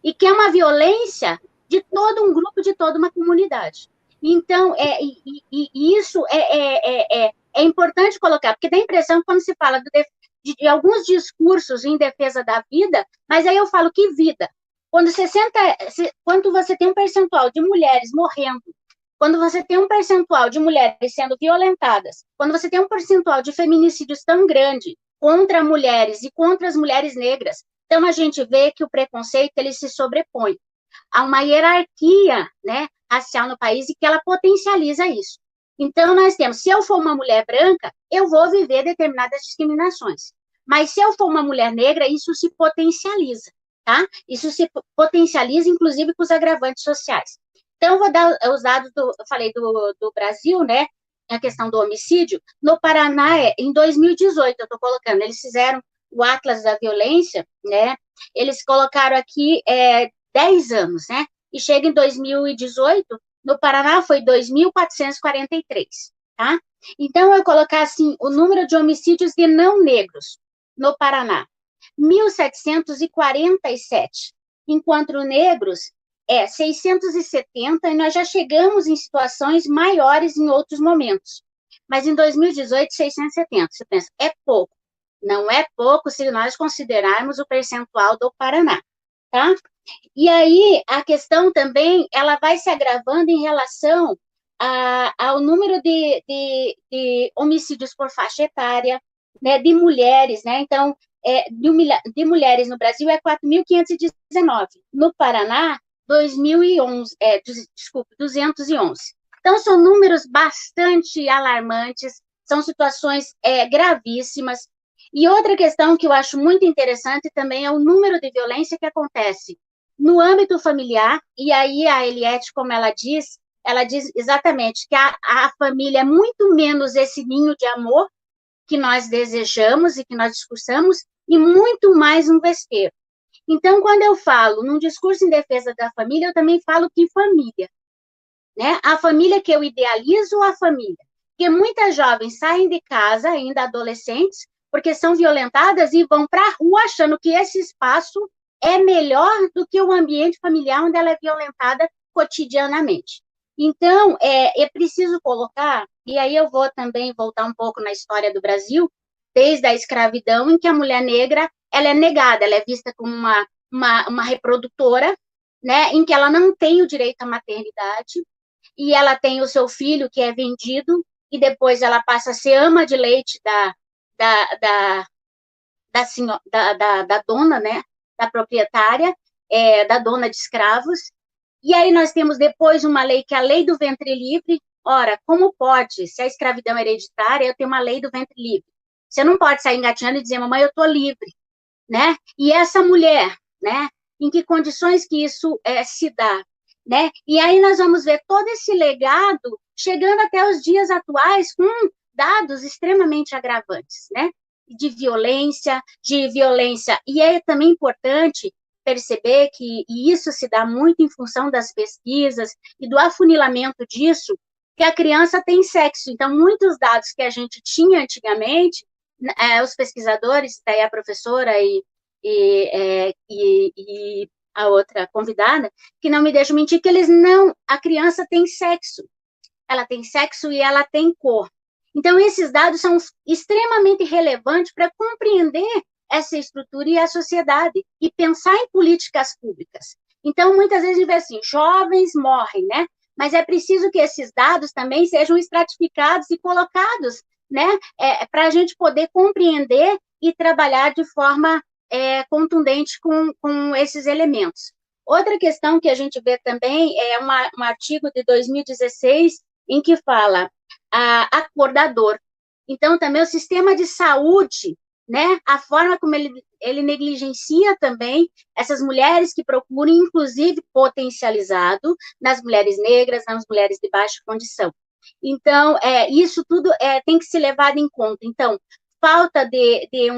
E que é uma violência de todo um grupo, de toda uma comunidade. Então, isso é importante colocar, porque dá a impressão que quando se fala de alguns discursos em defesa da vida, mas aí eu falo, que vida? Quando você tem um percentual de mulheres morrendo, quando você tem um percentual de mulheres sendo violentadas, quando você tem um percentual de feminicídios tão grande contra mulheres e contra as mulheres negras, então a gente vê que o preconceito ele se sobrepõe a uma hierarquia, né, racial no país e que ela potencializa isso. Então nós temos, se eu for uma mulher branca, eu vou viver determinadas discriminações. Mas se eu for uma mulher negra, isso se potencializa, tá? Isso se potencializa, inclusive, com os agravantes sociais. Então, eu vou dar os dados, eu falei do Brasil, né? A questão do homicídio. No Paraná, em 2018, eu estou colocando, eles fizeram o Atlas da Violência, né? Eles colocaram aqui 10 anos, né? E chega em 2018, no Paraná foi 2.443, tá? Então, eu colocar, assim, o número de homicídios de não negros no Paraná, 1.747, enquanto negros 670, e nós já chegamos em situações maiores em outros momentos. Mas em 2018, 670. Você pensa, é pouco. Não é pouco se nós considerarmos o percentual do Paraná, tá? E aí, a questão também, ela vai se agravando em relação ao número de homicídios por faixa etária, né, de mulheres, né? Então, de mulheres no Brasil é 4.519. No Paraná, 211. Então, são números bastante alarmantes, são situações gravíssimas. E outra questão que eu acho muito interessante também é o número de violência que acontece no âmbito familiar, e aí a Eliette, como ela diz exatamente que a família é muito menos esse ninho de amor que nós desejamos e que nós discursamos, e muito mais um vespeiro. Então, quando eu falo num discurso em defesa da família, eu também falo que família, né? A família que eu idealizo, a família. Porque muitas jovens saem de casa, ainda adolescentes, porque são violentadas e vão para a rua achando que esse espaço é melhor do que o ambiente familiar onde ela é violentada cotidianamente. Então, é preciso colocar, e aí eu vou também voltar um pouco na história do Brasil, desde a escravidão, em que a mulher negra ela é negada, ela é vista como uma reprodutora, né, em que ela não tem o direito à maternidade, e ela tem o seu filho que é vendido, e depois ela passa a ser ama de leite da dona, né, da proprietária, da dona de escravos. E aí nós temos depois uma lei que é a lei do ventre livre. Ora, como pode, se a escravidão é hereditária, eu tenho uma lei do ventre livre? Você não pode sair engatinhando e dizer, mamãe, eu estou livre, né? E essa mulher, né? Em que condições que isso se dá, né? E aí nós vamos ver todo esse legado chegando até os dias atuais com dados extremamente agravantes, né? De violência. E é também importante perceber que, e isso se dá muito em função das pesquisas e do afunilamento disso, que a criança tem sexo. Então, muitos dados que a gente tinha antigamente, os pesquisadores, daí a professora e a outra convidada, que não me deixam mentir, que a criança tem sexo. Ela tem sexo e ela tem cor. Então, esses dados são extremamente relevantes para compreender essa estrutura e a sociedade, e pensar em políticas públicas. Então, muitas vezes a gente vê assim, jovens morrem, né? Mas é preciso que esses dados também sejam estratificados e colocados, né? Para a gente poder compreender e trabalhar de forma contundente com esses elementos. Outra questão que a gente vê também é um artigo de 2016 em que fala a cor da dor. Então, também o sistema de saúde, né, a forma como ele negligencia também essas mulheres que procuram, inclusive, potencializado nas mulheres negras, nas mulheres de baixa condição. Então, isso tudo tem que ser levado em conta. Então, falta de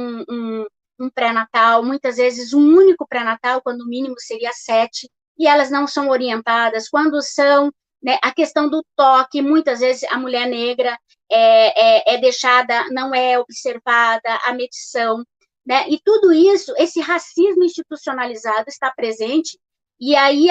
um pré-natal, muitas vezes um único pré-natal, quando o mínimo seria 7, e elas não são orientadas. Quando são, né, a questão do toque, muitas vezes a mulher negra é deixada, não é observada, a medição, né? E tudo isso, esse racismo institucionalizado está presente, e aí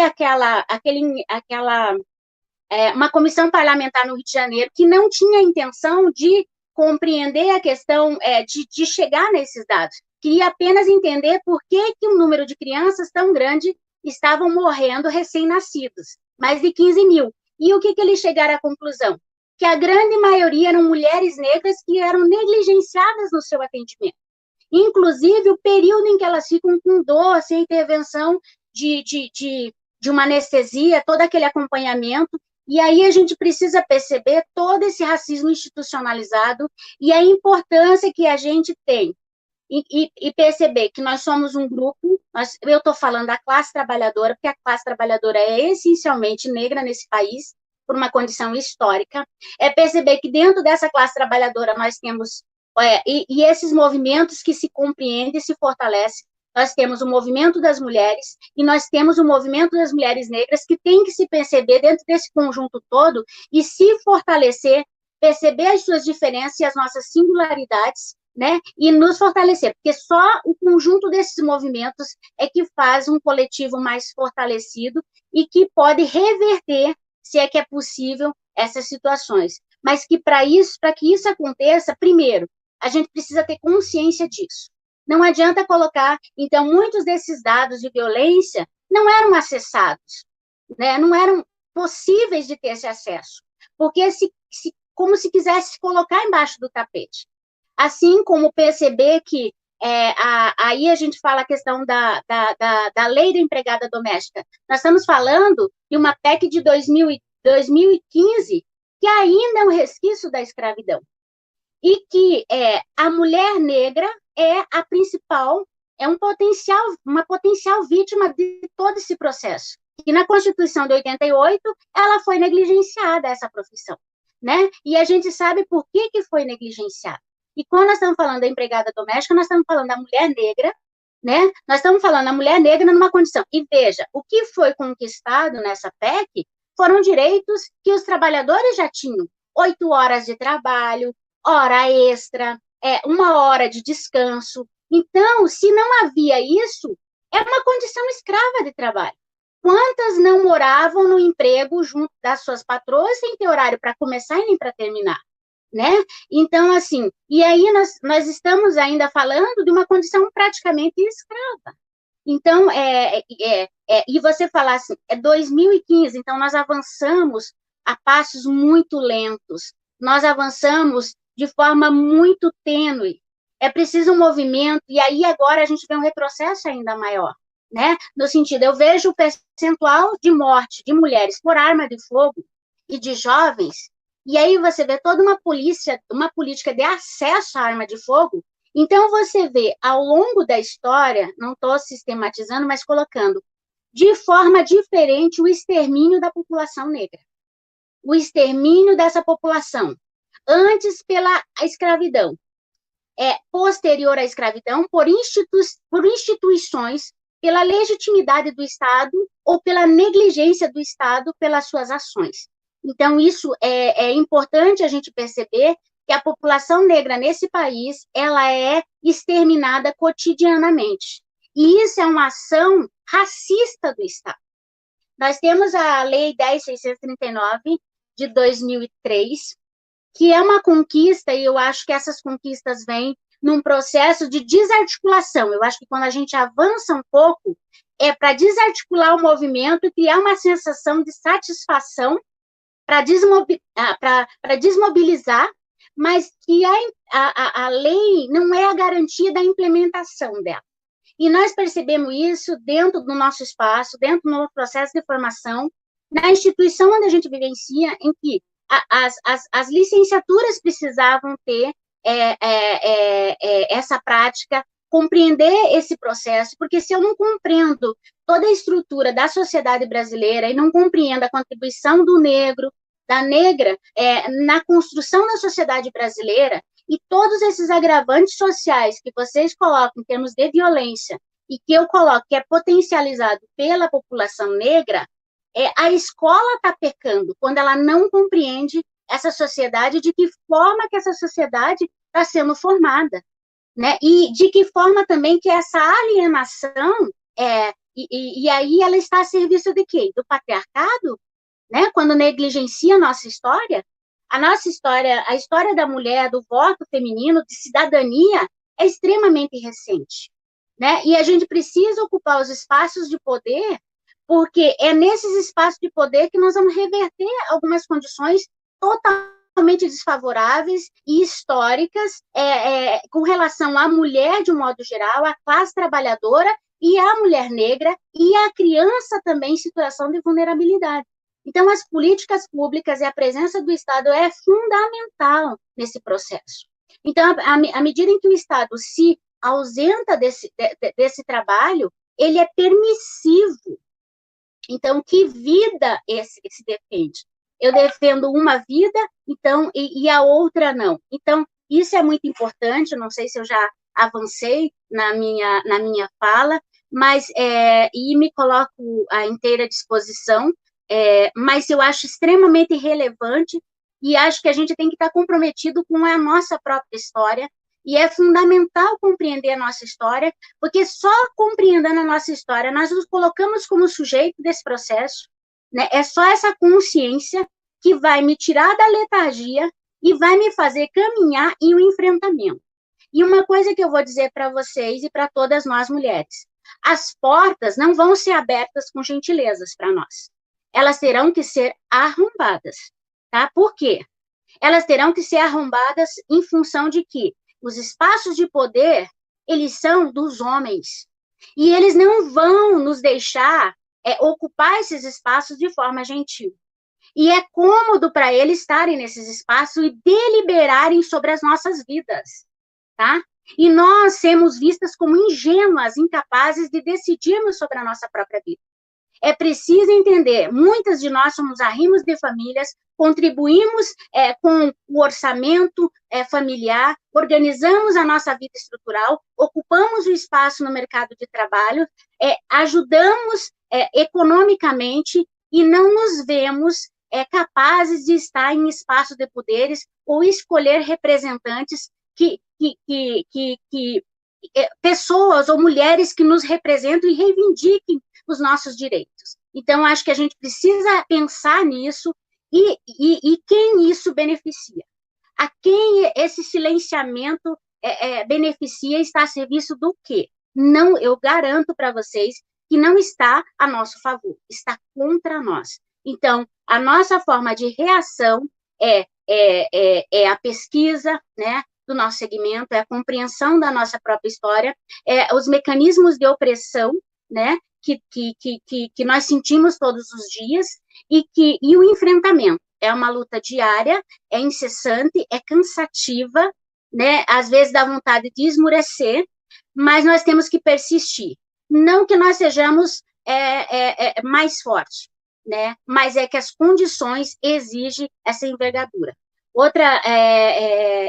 uma comissão parlamentar no Rio de Janeiro que não tinha a intenção de compreender a questão de chegar nesses dados, queria apenas entender por que um número de crianças tão grande estavam morrendo recém-nascidos, mais de 15 mil. E o que eles chegaram à conclusão? Que a grande maioria eram mulheres negras que eram negligenciadas no seu atendimento. Inclusive, o período em que elas ficam com dor, sem intervenção de uma anestesia, todo aquele acompanhamento. E aí a gente precisa perceber todo esse racismo institucionalizado e a importância que a gente tem. E perceber que nós somos um grupo, eu estou falando da classe trabalhadora, porque a classe trabalhadora é essencialmente negra nesse país, por uma condição histórica, perceber que dentro dessa classe trabalhadora nós temos, e esses movimentos que se compreendem e se fortalecem, nós temos o movimento das mulheres, e nós temos o movimento das mulheres negras, que tem que se perceber dentro desse conjunto todo, e se fortalecer, perceber as suas diferenças e as nossas singularidades, né, e nos fortalecer, porque só o conjunto desses movimentos é que faz um coletivo mais fortalecido e que pode reverter, se é que é possível, essas situações. Mas que para que isso aconteça, primeiro, a gente precisa ter consciência disso. Não adianta colocar, então, muitos desses dados de violência não eram acessados, né, não eram possíveis de ter esse acesso, porque como se quisesse colocar embaixo do tapete. Assim como perceber que aí a gente fala a questão da lei da empregada doméstica. Nós estamos falando de uma PEC de 2015, que ainda é um resquício da escravidão. E que a mulher negra é a principal, uma potencial vítima de todo esse processo. E na Constituição de 88, ela foi negligenciada, essa profissão, né? E a gente sabe por que foi negligenciada. E quando nós estamos falando da empregada doméstica, nós estamos falando da mulher negra, né? Nós estamos falando da mulher negra numa condição. E veja, o que foi conquistado nessa PEC foram direitos que os trabalhadores já tinham. 8 horas de trabalho, hora extra, 1 hora de descanso. Então, se não havia isso, é uma condição escrava de trabalho. Quantas não moravam no emprego junto das suas patroas sem ter horário para começar e nem para terminar? Né? Então, assim, e aí nós estamos ainda falando de uma condição praticamente escrava. Então, e você falar assim, 2015, então nós avançamos a passos muito lentos, nós avançamos de forma muito tênue, é preciso um movimento, e aí agora a gente vê um retrocesso ainda maior, né? No sentido, eu vejo o percentual de morte de mulheres por arma de fogo e de jovens. E aí você vê toda uma política de acesso à arma de fogo. Então, você vê, ao longo da história, não estou sistematizando, mas colocando, de forma diferente, o extermínio da população negra. O extermínio dessa população. Antes, pela escravidão. Posterior à escravidão, por instituições pela legitimidade do Estado ou pela negligência do Estado pelas suas ações. Então, isso é importante a gente perceber que a população negra nesse país, ela é exterminada cotidianamente. E isso é uma ação racista do Estado. Nós temos a Lei 10.639, de 2003, que é uma conquista, e eu acho que essas conquistas vêm num processo de desarticulação. Eu acho que quando a gente avança um pouco, é para desarticular o movimento e criar uma sensação de satisfação para desmobilizar, mas que a lei não é a garantia da implementação dela. E nós percebemos isso dentro do nosso espaço, dentro do nosso processo de formação, na instituição onde a gente vivencia, em que as licenciaturas precisavam ter essa prática, compreender esse processo, porque se eu não compreendo toda a estrutura da sociedade brasileira e não compreendo a contribuição do negro, da negra, na construção da sociedade brasileira, e todos esses agravantes sociais que vocês colocam em termos de violência, e que eu coloco que é potencializado pela população negra, a escola está pecando quando ela não compreende essa sociedade, de que forma que essa sociedade está sendo formada, né? E de que forma também que essa alienação, e aí ela está a serviço de quê? Do patriarcado, né? Quando negligencia a nossa história, a história da mulher, do voto feminino, de cidadania, é extremamente recente, né? E a gente precisa ocupar os espaços de poder, porque é nesses espaços de poder que nós vamos reverter algumas condições totalmente desfavoráveis e históricas com relação à mulher, de um modo geral, à classe trabalhadora e à mulher negra e à criança também em situação de vulnerabilidade. Então, as políticas públicas e a presença do Estado é fundamental nesse processo. Então, à medida em que o Estado se ausenta desse trabalho, ele é permissivo. Então, que vida se defende? Eu defendo uma vida, então, e a outra não. Então, isso é muito importante, não sei se eu já avancei na minha fala, mas, e me coloco à inteira disposição, mas eu acho extremamente relevante e acho que a gente tem que estar comprometido com a nossa própria história, e é fundamental compreender a nossa história, porque só compreendendo a nossa história, nós nos colocamos como sujeito desse processo, né? É só essa consciência que vai me tirar da letargia e vai me fazer caminhar em um enfrentamento. E uma coisa que eu vou dizer para vocês e para todas nós mulheres, as portas não vão ser abertas com gentilezas para nós. Elas terão que ser arrombadas, tá? Por quê? Elas terão que ser arrombadas em função de que os espaços de poder, eles são dos homens. E eles não vão nos deixar ocupar esses espaços de forma gentil. E é cômodo para eles estarem nesses espaços e deliberarem sobre as nossas vidas, tá? E nós sermos vistas como ingênuas, incapazes de decidirmos sobre a nossa própria vida. É preciso entender, muitas de nós somos arrimos de famílias, contribuímos com o orçamento familiar, organizamos a nossa vida estrutural, ocupamos o espaço no mercado de trabalho, ajudamos economicamente e não nos vemos capazes de estar em espaço de poderes ou escolher representantes pessoas ou mulheres que nos representam e reivindiquem os nossos direitos. Então, acho que a gente precisa pensar nisso e quem isso beneficia. A quem esse silenciamento beneficia e está a serviço do quê? Não, eu garanto para vocês que não está a nosso favor, está contra nós. Então, a nossa forma de reação é a pesquisa, né, do nosso segmento, é a compreensão da nossa própria história, os mecanismos de opressão, né, que nós sentimos todos os dias, e o enfrentamento. É uma luta diária, é incessante, é cansativa, né, às vezes dá vontade de esmurecer, mas nós temos que persistir. Não que nós sejamos mais fortes, né, mas é que as condições exigem essa envergadura. Outra,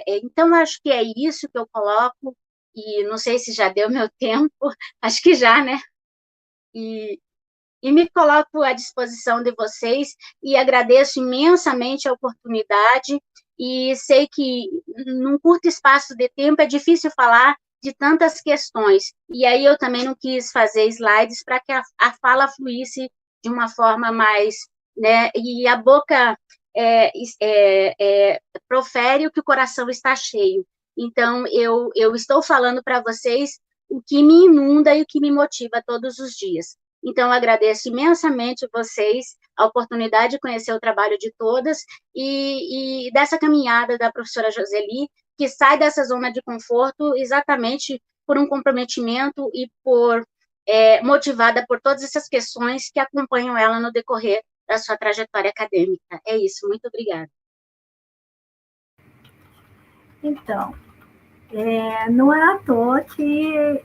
então, acho que é isso que eu coloco, e não sei se já deu meu tempo, acho que já, né? e me coloco à disposição de vocês e agradeço imensamente a oportunidade e sei que num curto espaço de tempo é difícil falar de tantas questões. E aí eu também não quis fazer slides para que a fala fluísse de uma forma mais, né, e a boca profere o que o coração está cheio. Então, eu estou falando para vocês o que me inunda e o que me motiva todos os dias. Então, agradeço imensamente vocês a oportunidade de conhecer o trabalho de todas e dessa caminhada da professora Joseli, que sai dessa zona de conforto exatamente por um comprometimento e motivada por todas essas questões que acompanham ela no decorrer da sua trajetória acadêmica. É isso, muito obrigada. Então, não é à toa que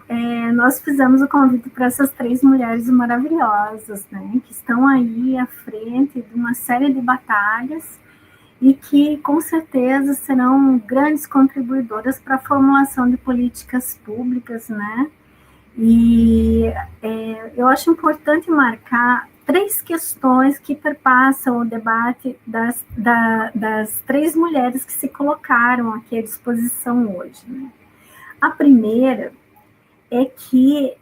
nós fizemos o convite para essas 3 mulheres maravilhosas, né, que estão aí à frente de uma série de batalhas e que, com certeza, serão grandes contribuidoras para a formulação de políticas públicas, né, e eu acho importante marcar 3 questões que perpassam o debate das 3 mulheres que se colocaram aqui à disposição hoje, né? A primeira é que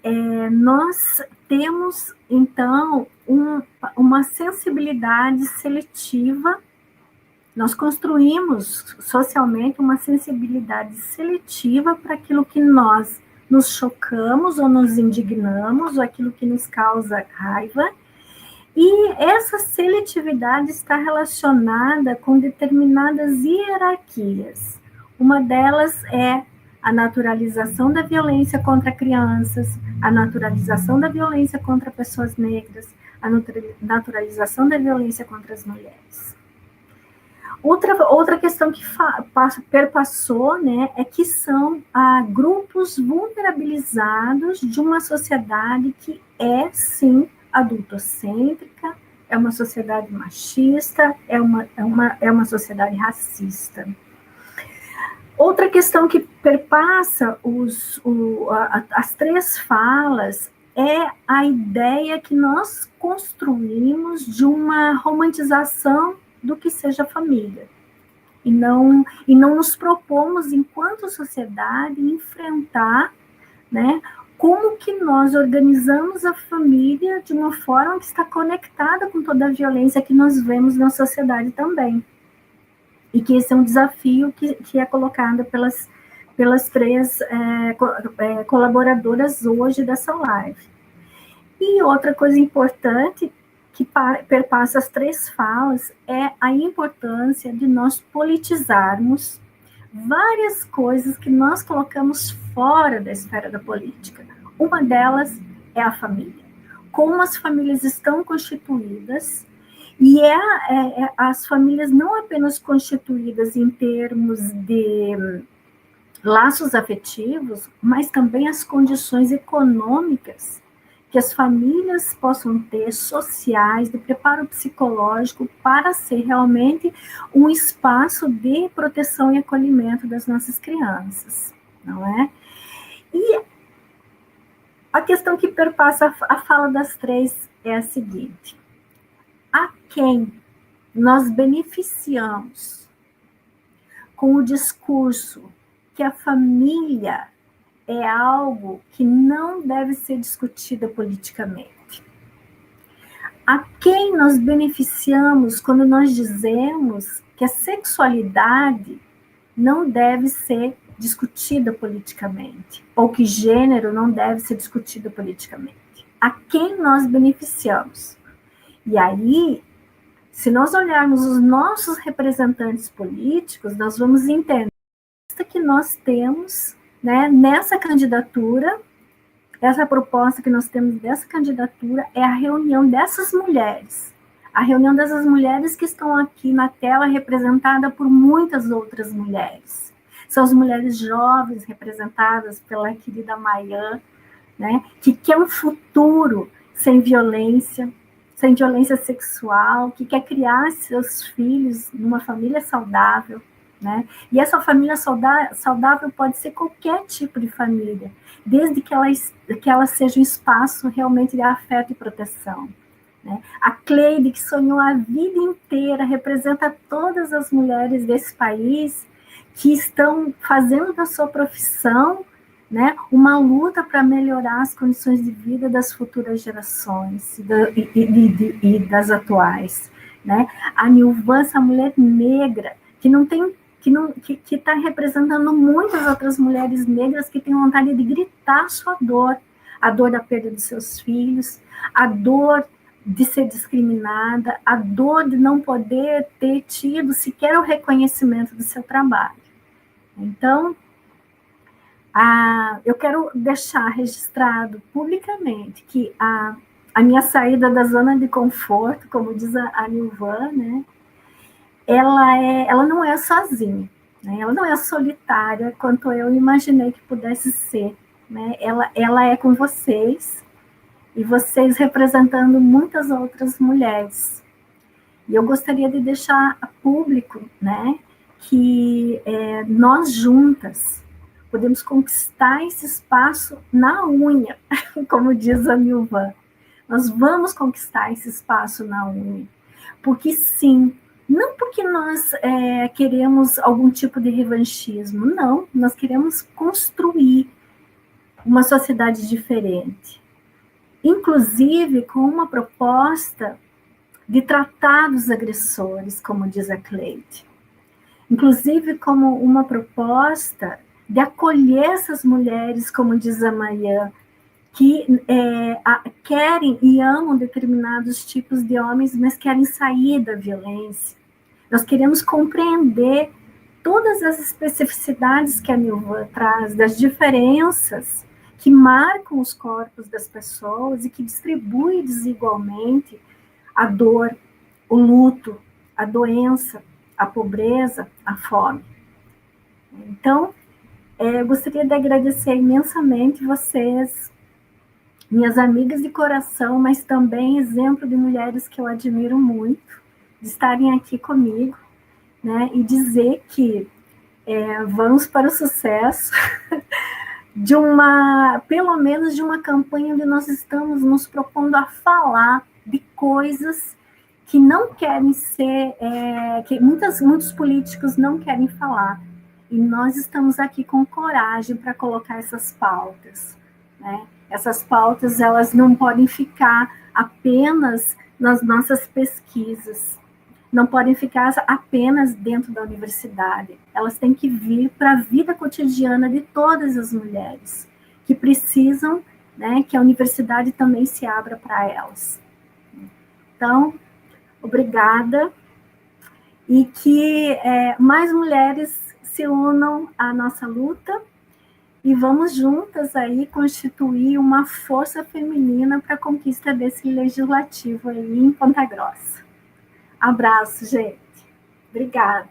nós temos, então, uma sensibilidade seletiva, nós construímos socialmente uma sensibilidade seletiva para aquilo que nós nos chocamos ou nos indignamos, ou aquilo que nos causa raiva, e essa seletividade está relacionada com determinadas hierarquias. Uma delas é a naturalização da violência contra crianças, a naturalização da violência contra pessoas negras, a naturalização da violência contra as mulheres. Outra questão que perpassou, né, é que são grupos vulnerabilizados de uma sociedade que é, sim, adultocêntrica, é uma sociedade machista, é uma sociedade racista. Outra questão que perpassa as 3 falas é a ideia que nós construímos de uma romantização do que seja família. E não nos propomos, enquanto sociedade, enfrentar, né, como que nós organizamos a família de uma forma que está conectada com toda a violência que nós vemos na sociedade também. E que esse é um desafio que é colocado pelas 3 colaboradoras hoje dessa live. E outra coisa importante que perpassa as 3 falas é a importância de nós politizarmos várias coisas que nós colocamos fora da esfera da política. Uma delas é a família. Como as famílias estão constituídas, e as famílias não apenas constituídas em termos de laços afetivos, mas também as condições econômicas que as famílias possam ter, sociais, de preparo psicológico, para ser realmente um espaço de proteção e acolhimento das nossas crianças, não é? E a questão que perpassa a fala das 3 é a seguinte: a quem nós beneficiamos com o discurso que a família é algo que não deve ser discutida politicamente? A quem nós beneficiamos quando nós dizemos que a sexualidade não deve ser discutida politicamente, ou que gênero não deve ser discutido politicamente? A quem nós beneficiamos? E aí, se nós olharmos os nossos representantes políticos, nós vamos entender que nós temos, né, nessa candidatura, essa proposta que nós temos dessa candidatura é a reunião dessas mulheres. A reunião dessas mulheres que estão aqui na tela, representada por muitas outras mulheres. São as mulheres jovens, representadas pela querida Mayan, né, que quer um futuro sem violência sexual, que quer criar seus filhos numa família saudável, né? E essa família saudável pode ser qualquer tipo de família, desde que ela seja um espaço realmente de afeto e proteção, né? A Cleide, que sonhou a vida inteira, representa todas as mulheres desse país que estão fazendo da sua profissão, né, uma luta para melhorar as condições de vida das futuras gerações e das atuais, né? A Nilvan, essa mulher negra que não tem que está representando muitas outras mulheres negras que têm vontade de gritar a dor da perda de seus filhos, a dor de ser discriminada, a dor de não poder ter tido sequer o reconhecimento do seu trabalho. Então, eu quero deixar registrado publicamente que a minha saída da zona de conforto, como diz a Nilvan, né, ela não é sozinha, né, ela não é solitária quanto eu imaginei que pudesse ser, né, ela é com vocês, e vocês representando muitas outras mulheres. E eu gostaria de deixar público, né, que nós juntas podemos conquistar esse espaço na unha, como diz a Nilvan. Nós vamos conquistar esse espaço na unha. Porque sim, não porque nós queremos algum tipo de revanchismo, não, nós queremos construir uma sociedade diferente. Inclusive com uma proposta de tratar os agressores, como diz a Cleide. Inclusive como uma proposta de acolher essas mulheres, como diz a Maria, que querem e amam determinados tipos de homens, mas querem sair da violência. Nós queremos compreender todas as especificidades que a Nilvan traz, das diferenças que marcam os corpos das pessoas e que distribuem desigualmente a dor, o luto, a doença, a pobreza, a fome. Então, eu gostaria de agradecer imensamente vocês, minhas amigas de coração, mas também exemplo de mulheres que eu admiro muito, de estarem aqui comigo, né, e dizer que vamos para o sucesso pelo menos de uma campanha onde nós estamos nos propondo a falar de coisas que não querem ser, que muitos políticos não querem falar. E nós estamos aqui com coragem para colocar essas pautas, né? Essas pautas, elas não podem ficar apenas nas nossas pesquisas, não podem ficar apenas dentro da universidade, elas têm que vir para a vida cotidiana de todas as mulheres, que precisam, né, que a universidade também se abra para elas. Então, obrigada, e que mais mulheres se unam à nossa luta, e vamos juntas aí constituir uma força feminina para a conquista desse legislativo aí em Ponta Grossa. Abraço, gente. Obrigada.